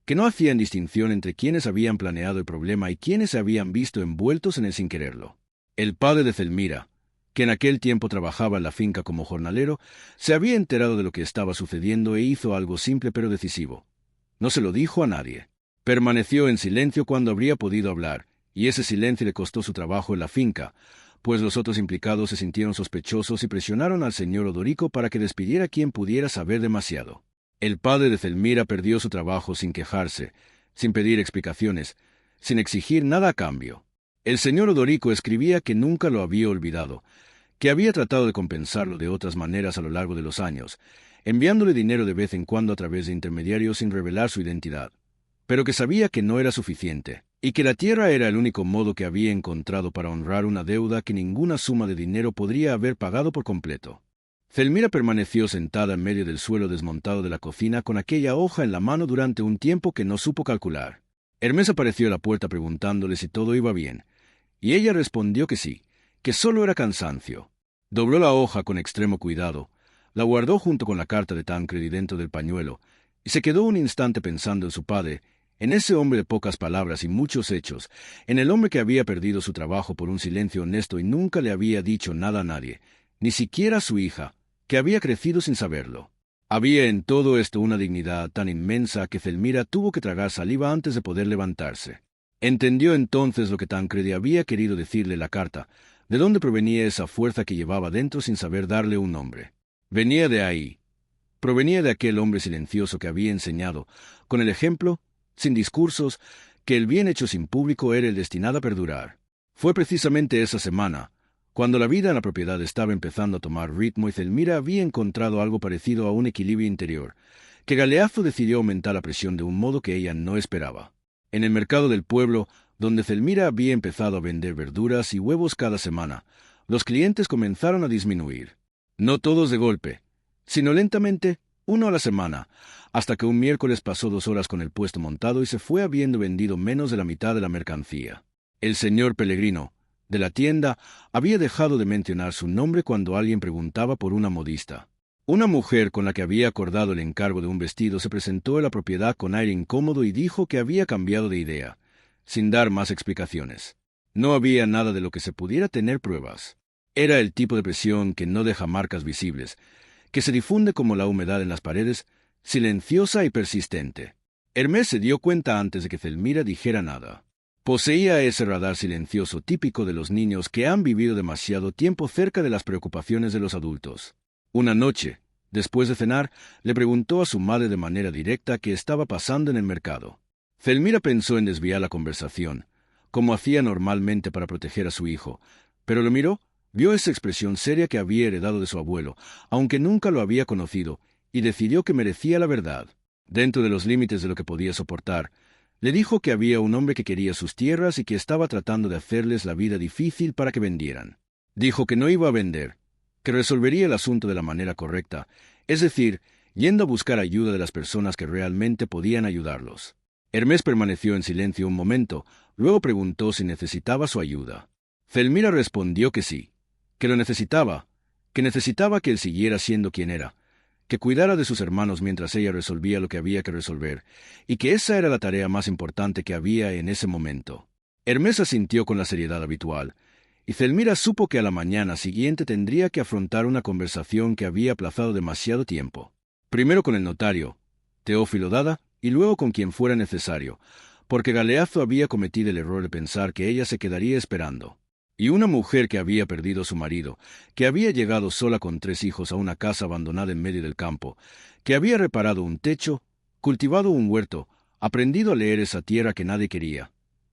que no hacían distinción entre quienes habían planeado el problema y quienes se habían visto envueltos en él sin quererlo. El padre de Zelmira, que en aquel tiempo trabajaba en la finca como jornalero, se había enterado de lo que estaba sucediendo e hizo algo simple pero decisivo. No se lo dijo a nadie. Permaneció en silencio cuando habría podido hablar, y ese silencio le costó su trabajo en la finca, pues los otros implicados se sintieron sospechosos y presionaron al señor Odorico para que despidiera a quien pudiera saber demasiado. El padre de Zelmira perdió su trabajo sin quejarse, sin pedir explicaciones, sin exigir nada a cambio. El señor Odorico escribía que nunca lo había olvidado, que había tratado de compensarlo de otras maneras a lo largo de los años, enviándole dinero de vez en cuando a través de intermediarios sin revelar su identidad, pero que sabía que no era suficiente, y que la tierra era el único modo que había encontrado para honrar una deuda que ninguna suma de dinero podría haber pagado por completo. Zelmira permaneció sentada en medio del suelo desmontado de la cocina con aquella hoja en la mano durante un tiempo que no supo calcular. Hermes apareció a la puerta preguntándole si todo iba bien, y ella respondió que sí, que solo era cansancio. Dobló la hoja con extremo cuidado, la guardó junto con la carta de Tancredi dentro del pañuelo, y se quedó un instante pensando en su padre, en ese hombre de pocas palabras y muchos hechos, en el hombre que había perdido su trabajo por un silencio honesto y nunca le había dicho nada a nadie, ni siquiera a su hija, que había crecido sin saberlo. Había en todo esto una dignidad tan inmensa que Zelmira tuvo que tragar saliva antes de poder levantarse. Entendió entonces lo que Tancredi había querido decirle la carta, de dónde provenía esa fuerza que llevaba dentro sin saber darle un nombre. Venía de ahí. Provenía de aquel hombre silencioso que había enseñado, con el ejemplo, sin discursos, que el bien hecho sin público era el destinado a perdurar. Fue precisamente esa semana, cuando la vida en la propiedad estaba empezando a tomar ritmo y Zelmira había encontrado algo parecido a un equilibrio interior, que Galeazzo decidió aumentar la presión de un modo que ella no esperaba. En el mercado del pueblo, donde Zelmira había empezado a vender verduras y huevos cada semana, los clientes comenzaron a disminuir. No todos de golpe, sino lentamente, uno a la semana, hasta que un miércoles pasó 2 horas con el puesto montado y se fue habiendo vendido menos de la mitad de la mercancía. El señor Pellegrino, de la tienda, había dejado de mencionar su nombre cuando alguien preguntaba por una modista. Una mujer con la que había acordado el encargo de un vestido se presentó en la propiedad con aire incómodo y dijo que había cambiado de idea, sin dar más explicaciones. No había nada de lo que se pudiera tener pruebas. Era el tipo de presión que no deja marcas visibles, que se difunde como la humedad en las paredes, silenciosa y persistente. Hermés se dio cuenta antes de que Zelmira dijera nada. Poseía ese radar silencioso típico de los niños que han vivido demasiado tiempo cerca de las preocupaciones de los adultos. Una noche, después de cenar, le preguntó a su madre de manera directa qué estaba pasando en el mercado. Zelmira pensó en desviar la conversación, como hacía normalmente para proteger a su hijo, pero lo miró, vio esa expresión seria que había heredado de su abuelo, aunque nunca lo había conocido, y decidió que merecía la verdad. Dentro de los límites de lo que podía soportar, le dijo que había un hombre que quería sus tierras y que estaba tratando de hacerles la vida difícil para que vendieran. Dijo que no iba a vender, que resolvería el asunto de la manera correcta, es decir, yendo a buscar ayuda de las personas que realmente podían ayudarlos. Hermés permaneció en silencio un momento, luego preguntó si necesitaba su ayuda. Zelmira respondió que sí, que lo necesitaba, que él siguiera siendo quien era, que cuidara de sus hermanos mientras ella resolvía lo que había que resolver, y que esa era la tarea más importante que había en ese momento. Hermés asintió con la seriedad habitual, y Zelmira supo que a la mañana siguiente tendría que afrontar una conversación que había aplazado demasiado tiempo. Primero con el notario, Teófilo Dada, y luego con quien fuera necesario, porque Galeazzo había cometido el error de pensar que ella se quedaría esperando. Y una mujer que había perdido a su marido, que había llegado sola con 3 hijos a una casa abandonada en medio del campo, que había reparado un techo, cultivado un huerto, aprendido a leer esa tierra que nadie quería.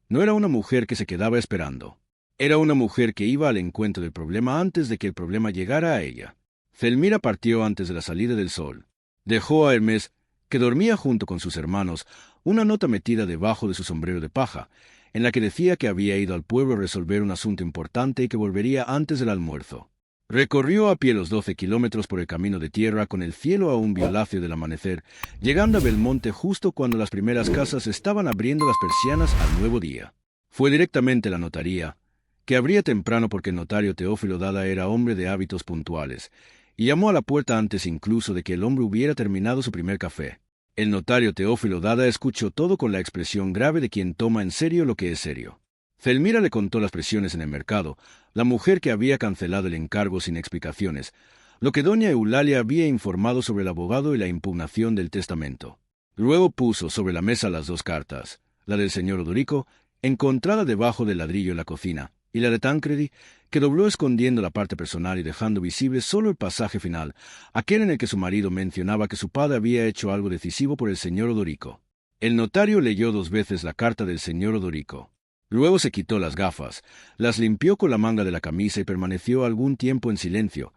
No era una mujer que se quedaba esperando. Era una mujer que iba al encuentro del problema antes de que el problema llegara a ella. Zelmira partió antes de la salida del sol. Dejó a Hermés, que dormía junto con sus hermanos, una nota metida debajo de su sombrero de paja, en la que decía que había ido al pueblo a resolver un asunto importante y que volvería antes del almuerzo. Recorrió a pie los 12 kilómetros por el camino de tierra con el cielo aún violáceo del amanecer, llegando a Belmonte justo cuando las primeras casas estaban abriendo las persianas al nuevo día. Fue directamente a la notaría, que abría temprano porque el notario Teófilo Dada era hombre de hábitos puntuales, y llamó a la puerta antes incluso de que el hombre hubiera terminado su primer café. El notario Teófilo Dada escuchó todo con la expresión grave de quien toma en serio lo que es serio. Zelmira le contó las presiones en el mercado, la mujer que había cancelado el encargo sin explicaciones, lo que doña Eulalia había informado sobre el abogado y la impugnación del testamento. Luego puso sobre la mesa las 2 cartas, la del señor Odorico, encontrada debajo del ladrillo en la cocina, y la de Tancredi, que dobló escondiendo la parte personal y dejando visible solo el pasaje final, aquel en el que su marido mencionaba que su padre había hecho algo decisivo por el señor Odorico. El notario leyó 2 veces la carta del señor Odorico. Luego se quitó las gafas, las limpió con la manga de la camisa y permaneció algún tiempo en silencio,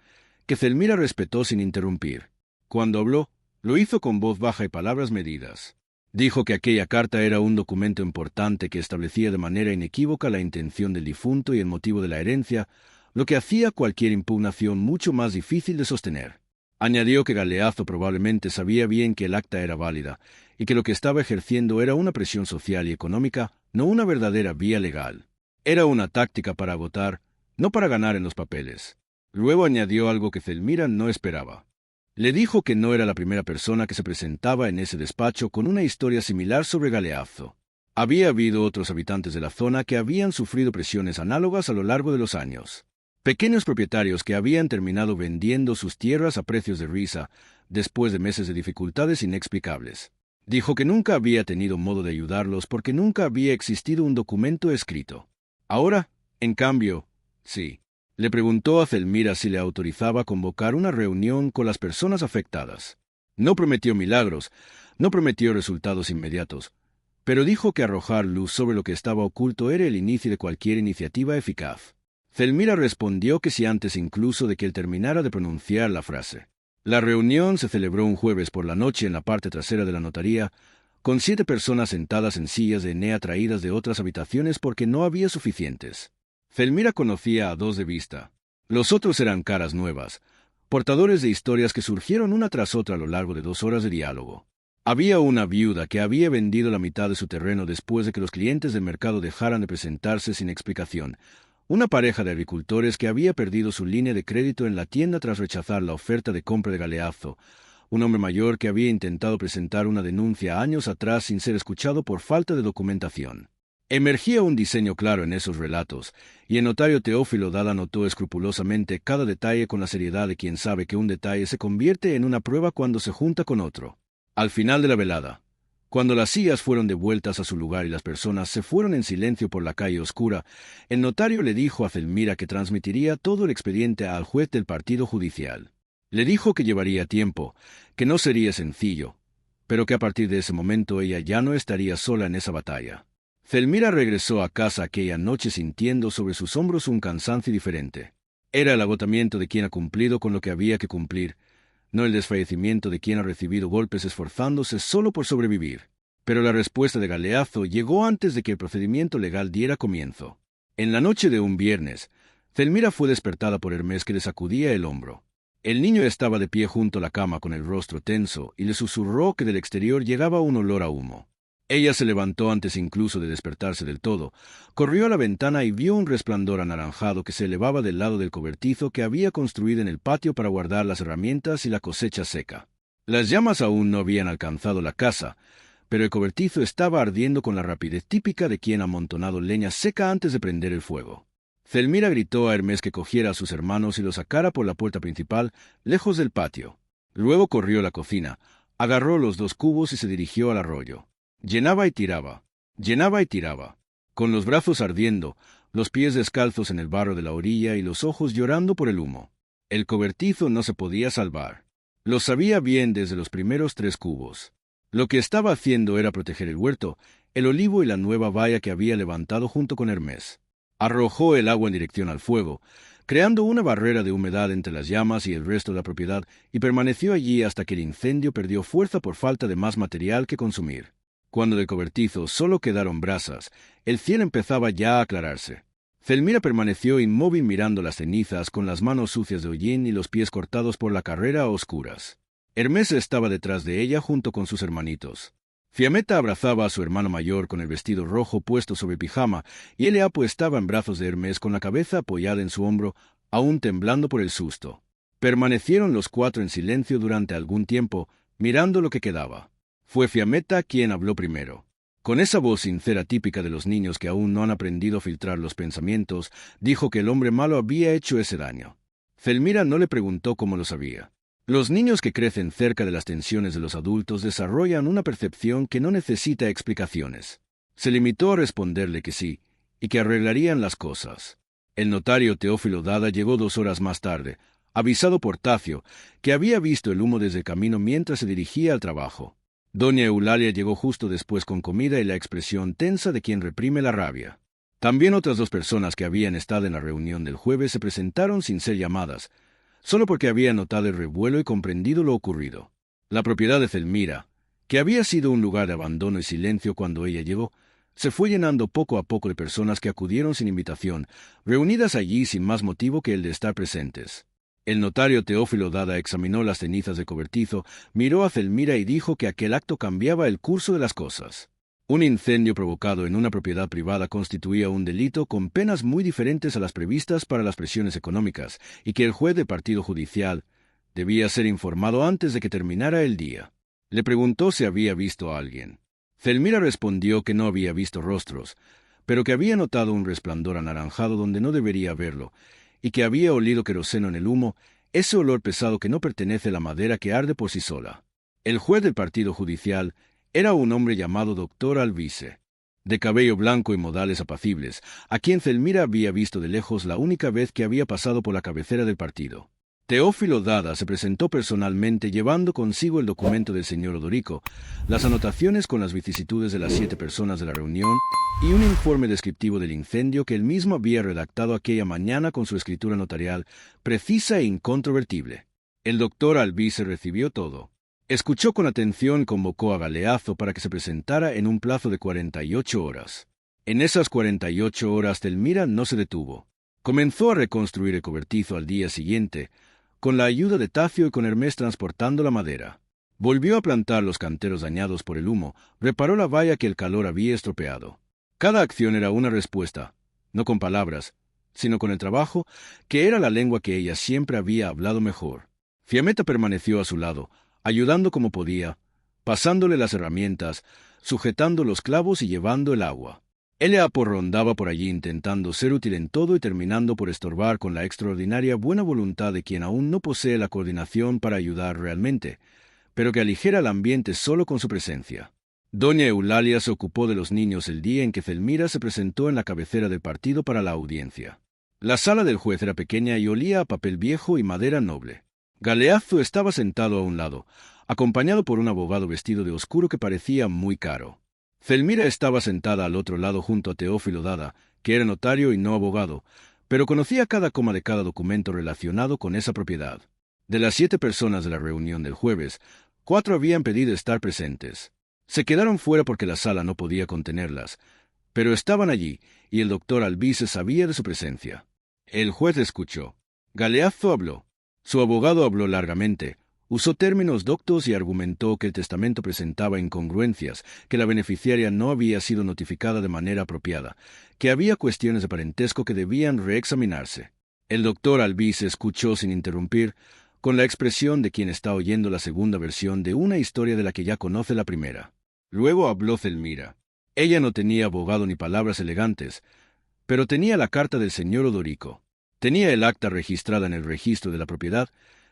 que Zelmira respetó sin interrumpir. Cuando habló, lo hizo con voz baja y palabras medidas. Dijo que aquella carta era un documento importante que establecía de manera inequívoca la intención del difunto y el motivo de la herencia, lo que hacía cualquier impugnación mucho más difícil de sostener. Añadió que Galeazzo probablemente sabía bien que el acta era válida, y que lo que estaba ejerciendo era una presión social y económica, no una verdadera vía legal. Era una táctica para agotar, no para ganar en los papeles. Luego añadió algo que Zelmira no esperaba. Le dijo que no era la primera persona que se presentaba en ese despacho con una historia similar sobre Galeazzo. Había habido otros habitantes de la zona que habían sufrido presiones análogas a lo largo de los años. Pequeños propietarios que habían terminado vendiendo sus tierras a precios de risa, después de meses de dificultades inexplicables. Dijo que nunca había tenido modo de ayudarlos porque nunca había existido un documento escrito. Ahora, en cambio, sí. Le preguntó a Zelmira si le autorizaba convocar una reunión con las personas afectadas. No prometió milagros, no prometió resultados inmediatos, pero dijo que arrojar luz sobre lo que estaba oculto era el inicio de cualquier iniciativa eficaz. Zelmira respondió que sí antes incluso de que él terminara de pronunciar la frase. La reunión se celebró un jueves por la noche en la parte trasera de la notaría, con 7 personas sentadas en sillas de Enea traídas de otras habitaciones porque no había suficientes. Zelmira conocía a 2 de vista. Los otros eran caras nuevas, portadores de historias que surgieron una tras otra a lo largo de 2 horas de diálogo. Había una viuda que había vendido la mitad de su terreno después de que los clientes del mercado dejaran de presentarse sin explicación. Una pareja de agricultores que había perdido su línea de crédito en la tienda tras rechazar la oferta de compra de Galeazzo. Un hombre mayor que había intentado presentar una denuncia años atrás sin ser escuchado por falta de documentación. Emergía un diseño claro en esos relatos, y el notario Teófilo Dada notó escrupulosamente cada detalle con la seriedad de quien sabe que un detalle se convierte en una prueba cuando se junta con otro. Al final de la velada, cuando las sillas fueron devueltas a su lugar y las personas se fueron en silencio por la calle oscura, el notario le dijo a Zelmira que transmitiría todo el expediente al juez del partido judicial. Le dijo que llevaría tiempo, que no sería sencillo, pero que a partir de ese momento ella ya no estaría sola en esa batalla. Zelmira regresó a casa aquella noche sintiendo sobre sus hombros un cansancio diferente. Era el agotamiento de quien ha cumplido con lo que había que cumplir, no el desfallecimiento de quien ha recibido golpes esforzándose solo por sobrevivir. Pero la respuesta de Galeazzo llegó antes de que el procedimiento legal diera comienzo. En la noche de un viernes, Zelmira fue despertada por Hermés que le sacudía el hombro. El niño estaba de pie junto a la cama con el rostro tenso y le susurró que del exterior llegaba un olor a humo. Ella se levantó antes incluso de despertarse del todo, corrió a la ventana y vio un resplandor anaranjado que se elevaba del lado del cobertizo que había construido en el patio para guardar las herramientas y la cosecha seca. Las llamas aún no habían alcanzado la casa, pero el cobertizo estaba ardiendo con la rapidez típica de quien ha amontonado leña seca antes de prender el fuego. Zelmira gritó a Hermés que cogiera a sus hermanos y los sacara por la puerta principal, lejos del patio. Luego corrió a la cocina, agarró los 2 cubos y se dirigió al arroyo. Llenaba y tiraba, con los brazos ardiendo, los pies descalzos en el barro de la orilla y los ojos llorando por el humo. El cobertizo no se podía salvar. Lo sabía bien desde los primeros 3 cubos. Lo que estaba haciendo era proteger el huerto, el olivo y la nueva valla que había levantado junto con Hermés. Arrojó el agua en dirección al fuego, creando una barrera de humedad entre las llamas y el resto de la propiedad, y permaneció allí hasta que el incendio perdió fuerza por falta de más material que consumir. Cuando del cobertizo solo quedaron brasas, el cielo empezaba ya a aclararse. Zelmira permaneció inmóvil mirando las cenizas con las manos sucias de hollín y los pies cortados por la carrera a oscuras. Hermés estaba detrás de ella junto con sus hermanitos. Fiametta abrazaba a su hermano mayor con el vestido rojo puesto sobre el pijama, y Eleapo estaba en brazos de Hermés con la cabeza apoyada en su hombro, aún temblando por el susto. Permanecieron los 4 en silencio durante algún tiempo, mirando lo que quedaba. Fue Fiametta quien habló primero. Con esa voz sincera típica de los niños que aún no han aprendido a filtrar los pensamientos, dijo que el hombre malo había hecho ese daño. Zelmira no le preguntó cómo lo sabía. Los niños que crecen cerca de las tensiones de los adultos desarrollan una percepción que no necesita explicaciones. Se limitó a responderle que sí, y que arreglarían las cosas. El notario Teófilo Dada llegó 2 horas más tarde, avisado por Tacio, que había visto el humo desde el camino mientras se dirigía al trabajo. Doña Eulalia llegó justo después con comida y la expresión tensa de quien reprime la rabia. También otras 2 personas que habían estado en la reunión del jueves se presentaron sin ser llamadas, solo porque habían notado el revuelo y comprendido lo ocurrido. La propiedad de Zelmira, que había sido un lugar de abandono y silencio cuando ella llegó, se fue llenando poco a poco de personas que acudieron sin invitación, reunidas allí sin más motivo que el de estar presentes. El notario Teófilo Dada examinó las cenizas de cobertizo, miró a Zelmira y dijo que aquel acto cambiaba el curso de las cosas. Un incendio provocado en una propiedad privada constituía un delito con penas muy diferentes a las previstas para las presiones económicas, y que el juez de partido judicial debía ser informado antes de que terminara el día. Le preguntó si había visto a alguien. Zelmira respondió que no había visto rostros, pero que había notado un resplandor anaranjado donde no debería haberlo, y que había olido queroseno en el humo, ese olor pesado que no pertenece a la madera que arde por sí sola. El juez del partido judicial era un hombre llamado Doctor Alvise, de cabello blanco y modales apacibles, a quien Zelmira había visto de lejos la única vez que había pasado por la cabecera del partido. Teófilo Dada se presentó personalmente llevando consigo el documento del señor Odorico, las anotaciones con las vicisitudes de las 7 personas de la reunión y un informe descriptivo del incendio que él mismo había redactado aquella mañana con su escritura notarial, precisa e incontrovertible. El doctor Alvise recibió todo. Escuchó con atención y convocó a Galeazzo para que se presentara en un plazo de 48 horas. En esas 48 horas Zelmira no se detuvo. Comenzó a reconstruir el cobertizo al día siguiente, con la ayuda de Tacio y con Hermes transportando la madera. Volvió a plantar los canteros dañados por el humo, reparó la valla que el calor había estropeado. Cada acción era una respuesta, no con palabras, sino con el trabajo, que era la lengua que ella siempre había hablado mejor. Fiammetta permaneció a su lado, ayudando como podía, pasándole las herramientas, sujetando los clavos y llevando el agua. Eleapo rondaba por allí intentando ser útil en todo y terminando por estorbar con la extraordinaria buena voluntad de quien aún no posee la coordinación para ayudar realmente, pero que aligera el ambiente solo con su presencia. Doña Eulalia se ocupó de los niños el día en que Zelmira se presentó en la cabecera del partido para la audiencia. La sala del juez era pequeña y olía a papel viejo y madera noble. Galeazzo estaba sentado a un lado, acompañado por un abogado vestido de oscuro que parecía muy caro. Zelmira estaba sentada al otro lado junto a Teófilo Dada, que era notario y no abogado, pero conocía cada coma de cada documento relacionado con esa propiedad. De las 7 personas de la reunión del jueves, 4 habían pedido estar presentes. Se quedaron fuera porque la sala no podía contenerlas, pero estaban allí, y el doctor Albize sabía de su presencia. El juez escuchó. Galeazzo habló. Su abogado habló largamente, usó términos doctos y argumentó que el testamento presentaba incongruencias, que la beneficiaria no había sido notificada de manera apropiada, que había cuestiones de parentesco que debían reexaminarse. El doctor Albize escuchó sin interrumpir, con la expresión de quien está oyendo la segunda versión de una historia de la que ya conoce la primera. Luego habló Zelmira. Ella no tenía abogado ni palabras elegantes, pero tenía la carta del señor Odorico. Tenía el acta registrada en el registro de la propiedad,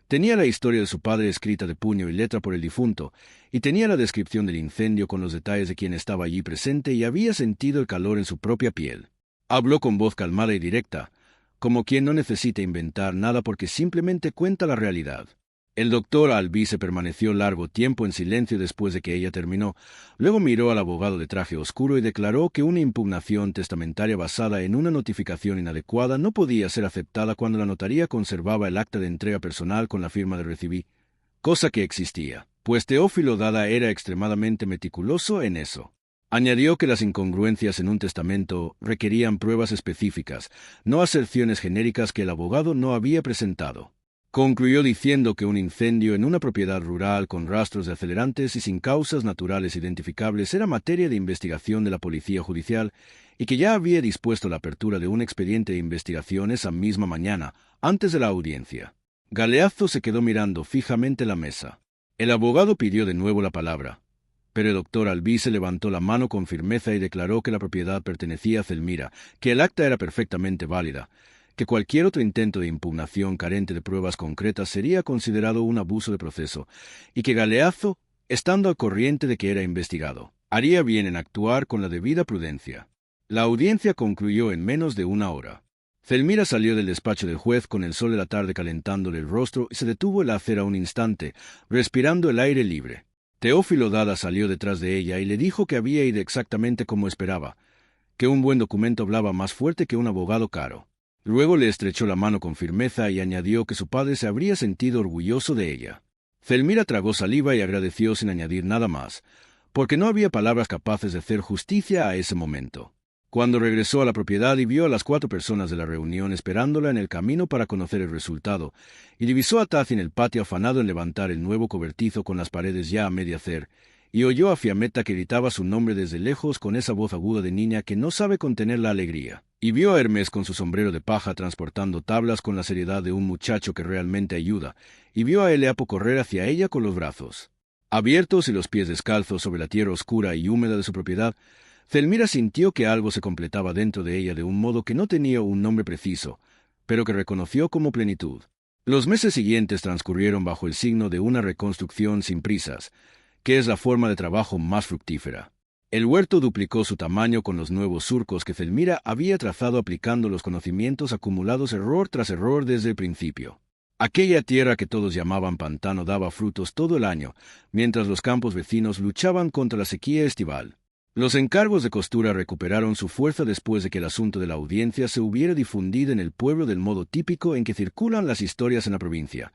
tenía la historia de su padre escrita de puño y letra por el difunto, y tenía la descripción del incendio con los detalles de quien estaba allí presente y había sentido el calor en su propia piel. Habló con voz calmada y directa, como quien no necesita inventar nada porque simplemente cuenta la realidad. El doctor Albize permaneció largo tiempo en silencio después de que ella terminó. Luego miró al abogado de traje oscuro y declaró que una impugnación testamentaria basada en una notificación inadecuada no podía ser aceptada cuando la notaría conservaba el acta de entrega personal con la firma de recibí, cosa que existía, pues Teófilo Dada era extremadamente meticuloso en eso. Añadió que las incongruencias en un testamento requerían pruebas específicas, no aserciones genéricas que el abogado no había presentado. Concluyó diciendo que un incendio en una propiedad rural con rastros de acelerantes y sin causas naturales identificables era materia de investigación de la policía judicial y que ya había dispuesto la apertura de un expediente de investigación esa misma mañana, antes de la audiencia. Galeazzo se quedó mirando fijamente la mesa. El abogado pidió de nuevo la palabra, pero el doctor Albize levantó la mano con firmeza y declaró que la propiedad pertenecía a Zelmira, que el acta era perfectamente válida, que cualquier otro intento de impugnación carente de pruebas concretas sería considerado un abuso de proceso, y que Galeazzo, estando al corriente de que era investigado, haría bien en actuar con la debida prudencia. La audiencia concluyó en menos de una hora. Zelmira salió del despacho del juez con el sol de la tarde calentándole el rostro y se detuvo en la acera un instante, respirando el aire libre. Teófilo Dada salió detrás de ella y le dijo que había ido exactamente como esperaba, que un buen documento hablaba más fuerte que un abogado caro. Luego le estrechó la mano con firmeza y añadió que su padre se habría sentido orgulloso de ella. Zelmira tragó saliva y agradeció sin añadir nada más, porque no había palabras capaces de hacer justicia a ese momento. Cuando regresó a la propiedad y vio a las 4 personas de la reunión esperándola en el camino para conocer el resultado, y divisó a Tazi en el patio afanado en levantar el nuevo cobertizo con las paredes ya a medio hacer, y oyó a Fiammetta que gritaba su nombre desde lejos con esa voz aguda de niña que no sabe contener la alegría, y vio a Hermes con su sombrero de paja transportando tablas con la seriedad de un muchacho que realmente ayuda, y vio a Eleapo correr hacia ella con los brazos abiertos y los pies descalzos sobre la tierra oscura y húmeda de su propiedad. Zelmira sintió que algo se completaba dentro de ella de un modo que no tenía un nombre preciso, pero que reconoció como plenitud. Los meses siguientes transcurrieron bajo el signo de una reconstrucción sin prisas, que es la forma de trabajo más fructífera. El huerto duplicó su tamaño con los nuevos surcos que Zelmira había trazado aplicando los conocimientos acumulados error tras error desde el principio. Aquella tierra que todos llamaban pantano daba frutos todo el año, mientras los campos vecinos luchaban contra la sequía estival. Los encargos de costura recuperaron su fuerza después de que el asunto de la audiencia se hubiera difundido en el pueblo del modo típico en que circulan las historias en la provincia,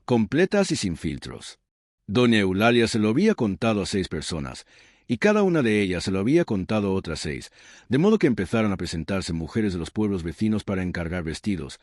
completas y sin filtros. Doña Eulalia se lo había contado a 6 personas, y cada una de ellas se lo había contado a otras 6, de modo que empezaron a presentarse mujeres de los pueblos vecinos para encargar vestidos,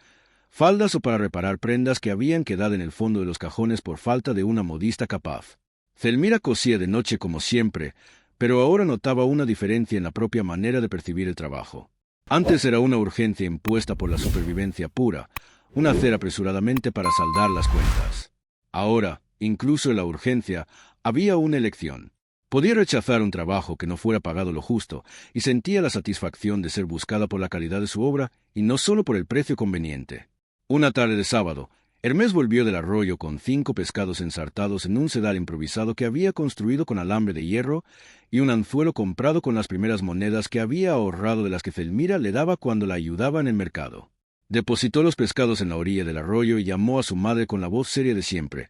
faldas o para reparar prendas que habían quedado en el fondo de los cajones por falta de una modista capaz. Zelmira cosía de noche como siempre, pero ahora notaba una diferencia en la propia manera de percibir el trabajo. Antes era una urgencia impuesta por la supervivencia pura, un hacer apresuradamente para saldar las cuentas. Ahora, incluso en la urgencia, había una elección. Podía rechazar un trabajo que no fuera pagado lo justo, y sentía la satisfacción de ser buscada por la calidad de su obra y no solo por el precio conveniente. Una tarde de sábado, Hermés volvió del arroyo con 5 pescados ensartados en un sedal improvisado que había construido con alambre de hierro y un anzuelo comprado con las primeras monedas que había ahorrado de las que Zelmira le daba cuando la ayudaba en el mercado. Depositó los pescados en la orilla del arroyo y llamó a su madre con la voz seria de siempre,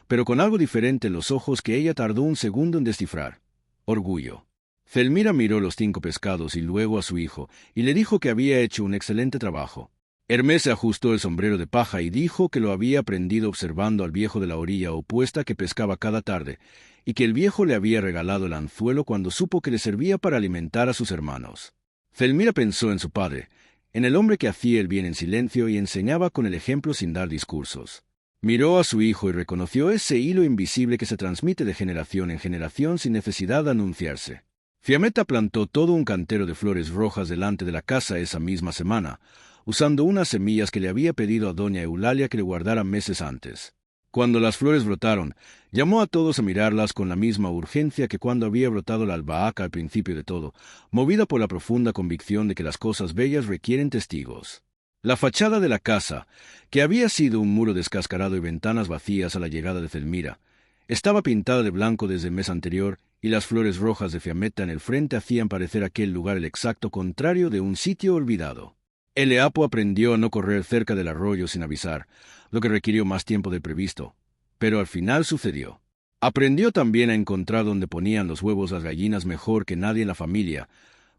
pero con algo diferente en los ojos que ella tardó un segundo en descifrar. Orgullo. Zelmira miró los 5 pescados y luego a su hijo, y le dijo que había hecho un excelente trabajo. Hermés se ajustó el sombrero de paja y dijo que lo había aprendido observando al viejo de la orilla opuesta que pescaba cada tarde, y que el viejo le había regalado el anzuelo cuando supo que le servía para alimentar a sus hermanos. Zelmira pensó en su padre, en el hombre que hacía el bien en silencio y enseñaba con el ejemplo sin dar discursos. Miró a su hijo y reconoció ese hilo invisible que se transmite de generación en generación sin necesidad de anunciarse. Fiammetta plantó todo un cantero de flores rojas delante de la casa esa misma semana, usando unas semillas que le había pedido a doña Eulalia que le guardara meses antes. Cuando las flores brotaron, llamó a todos a mirarlas con la misma urgencia que cuando había brotado la albahaca al principio de todo, movida por la profunda convicción de que las cosas bellas requieren testigos. La fachada de la casa, que había sido un muro descascarado y ventanas vacías a la llegada de Zelmira, estaba pintada de blanco desde el mes anterior, y las flores rojas de Fiammetta en el frente hacían parecer aquel lugar el exacto contrario de un sitio olvidado. Eleapo aprendió a no correr cerca del arroyo sin avisar, lo que requirió más tiempo del previsto, pero al final sucedió. Aprendió también a encontrar donde ponían los huevos las gallinas mejor que nadie en la familia,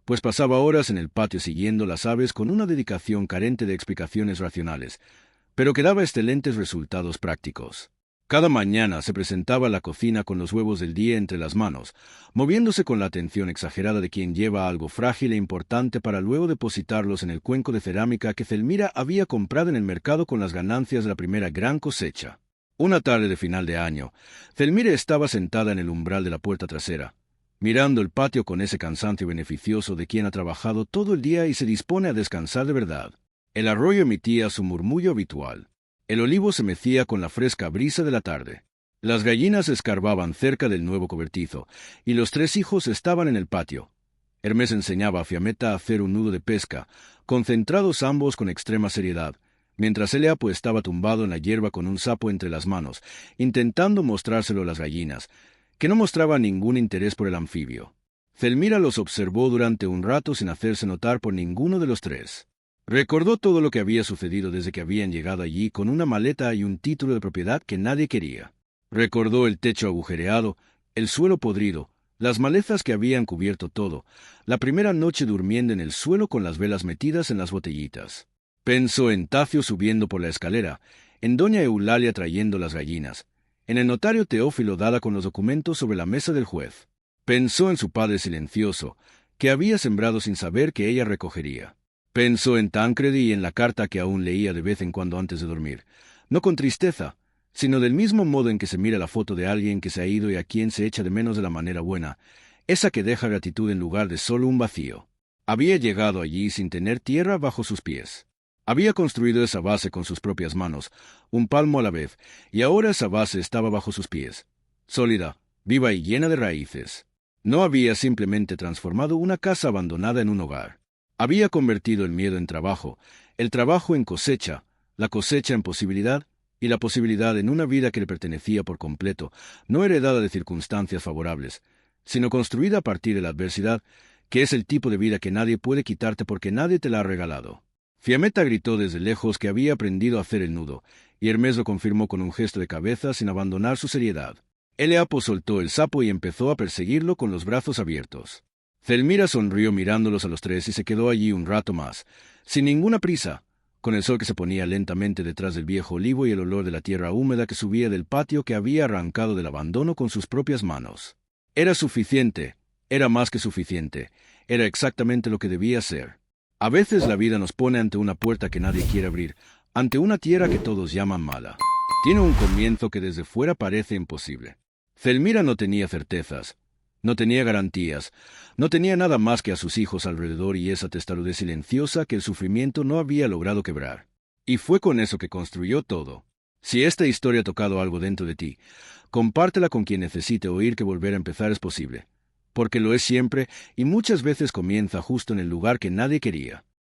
pues pasaba horas en el patio siguiendo las aves con una dedicación carente de explicaciones racionales, pero que daba excelentes resultados prácticos. Cada mañana se presentaba a la cocina con los huevos del día entre las manos, moviéndose con la atención exagerada de quien lleva algo frágil e importante para luego depositarlos en el cuenco de cerámica que Zelmira había comprado en el mercado con las ganancias de la primera gran cosecha. Una tarde de final de año, Zelmira estaba sentada en el umbral de la puerta trasera, mirando el patio con ese cansancio beneficioso de quien ha trabajado todo el día y se dispone a descansar de verdad. El arroyo emitía su murmullo habitual. El olivo se mecía con la fresca brisa de la tarde. Las gallinas escarbaban cerca del nuevo cobertizo, y los 3 hijos estaban en el patio. Hermés enseñaba a Fiammetta a hacer un nudo de pesca, concentrados ambos con extrema seriedad, mientras Eleapo estaba tumbado en la hierba con un sapo entre las manos, intentando mostrárselo a las gallinas, que no mostraban ningún interés por el anfibio. Zelmira los observó durante un rato sin hacerse notar por ninguno de los 3. Recordó todo lo que había sucedido desde que habían llegado allí con una maleta y un título de propiedad que nadie quería. Recordó el techo agujereado, el suelo podrido, las malezas que habían cubierto todo, la primera noche durmiendo en el suelo con las velas metidas en las botellitas. Pensó en Tacio subiendo por la escalera, en doña Eulalia trayendo las gallinas, en el notario Teófilo dada con los documentos sobre la mesa del juez. Pensó en su padre silencioso, que había sembrado sin saber que ella recogería. Pensó en Tancredi y en la carta que aún leía de vez en cuando antes de dormir, no con tristeza, sino del mismo modo en que se mira la foto de alguien que se ha ido y a quien se echa de menos de la manera buena, esa que deja gratitud en lugar de solo un vacío. Había llegado allí sin tener tierra bajo sus pies. Había construido esa base con sus propias manos, un palmo a la vez, y ahora esa base estaba bajo sus pies, sólida, viva y llena de raíces. No había simplemente transformado una casa abandonada en un hogar. Había convertido el miedo en trabajo, el trabajo en cosecha, la cosecha en posibilidad, y la posibilidad en una vida que le pertenecía por completo, no heredada de circunstancias favorables, sino construida a partir de la adversidad, que es el tipo de vida que nadie puede quitarte porque nadie te la ha regalado. Fiammetta gritó desde lejos que había aprendido a hacer el nudo, y Hermés lo confirmó con un gesto de cabeza sin abandonar su seriedad. Eleapo soltó el sapo y empezó a perseguirlo con los brazos abiertos. Zelmira sonrió mirándolos a los 3 y se quedó allí un rato más, sin ninguna prisa, con el sol que se ponía lentamente detrás del viejo olivo y el olor de la tierra húmeda que subía del patio que había arrancado del abandono con sus propias manos. Era suficiente, era más que suficiente, era exactamente lo que debía ser. A veces la vida nos pone ante una puerta que nadie quiere abrir, ante una tierra que todos llaman mala. Tiene un comienzo que desde fuera parece imposible. Zelmira no tenía certezas, no tenía garantías, no tenía nada más que a sus hijos alrededor y esa testarudez silenciosa que el sufrimiento no había logrado quebrar. Y fue con eso que construyó todo. Si esta historia ha tocado algo dentro de ti, compártela con quien necesite oír que volver a empezar es posible. Porque lo es siempre y muchas veces comienza justo en el lugar que nadie quería.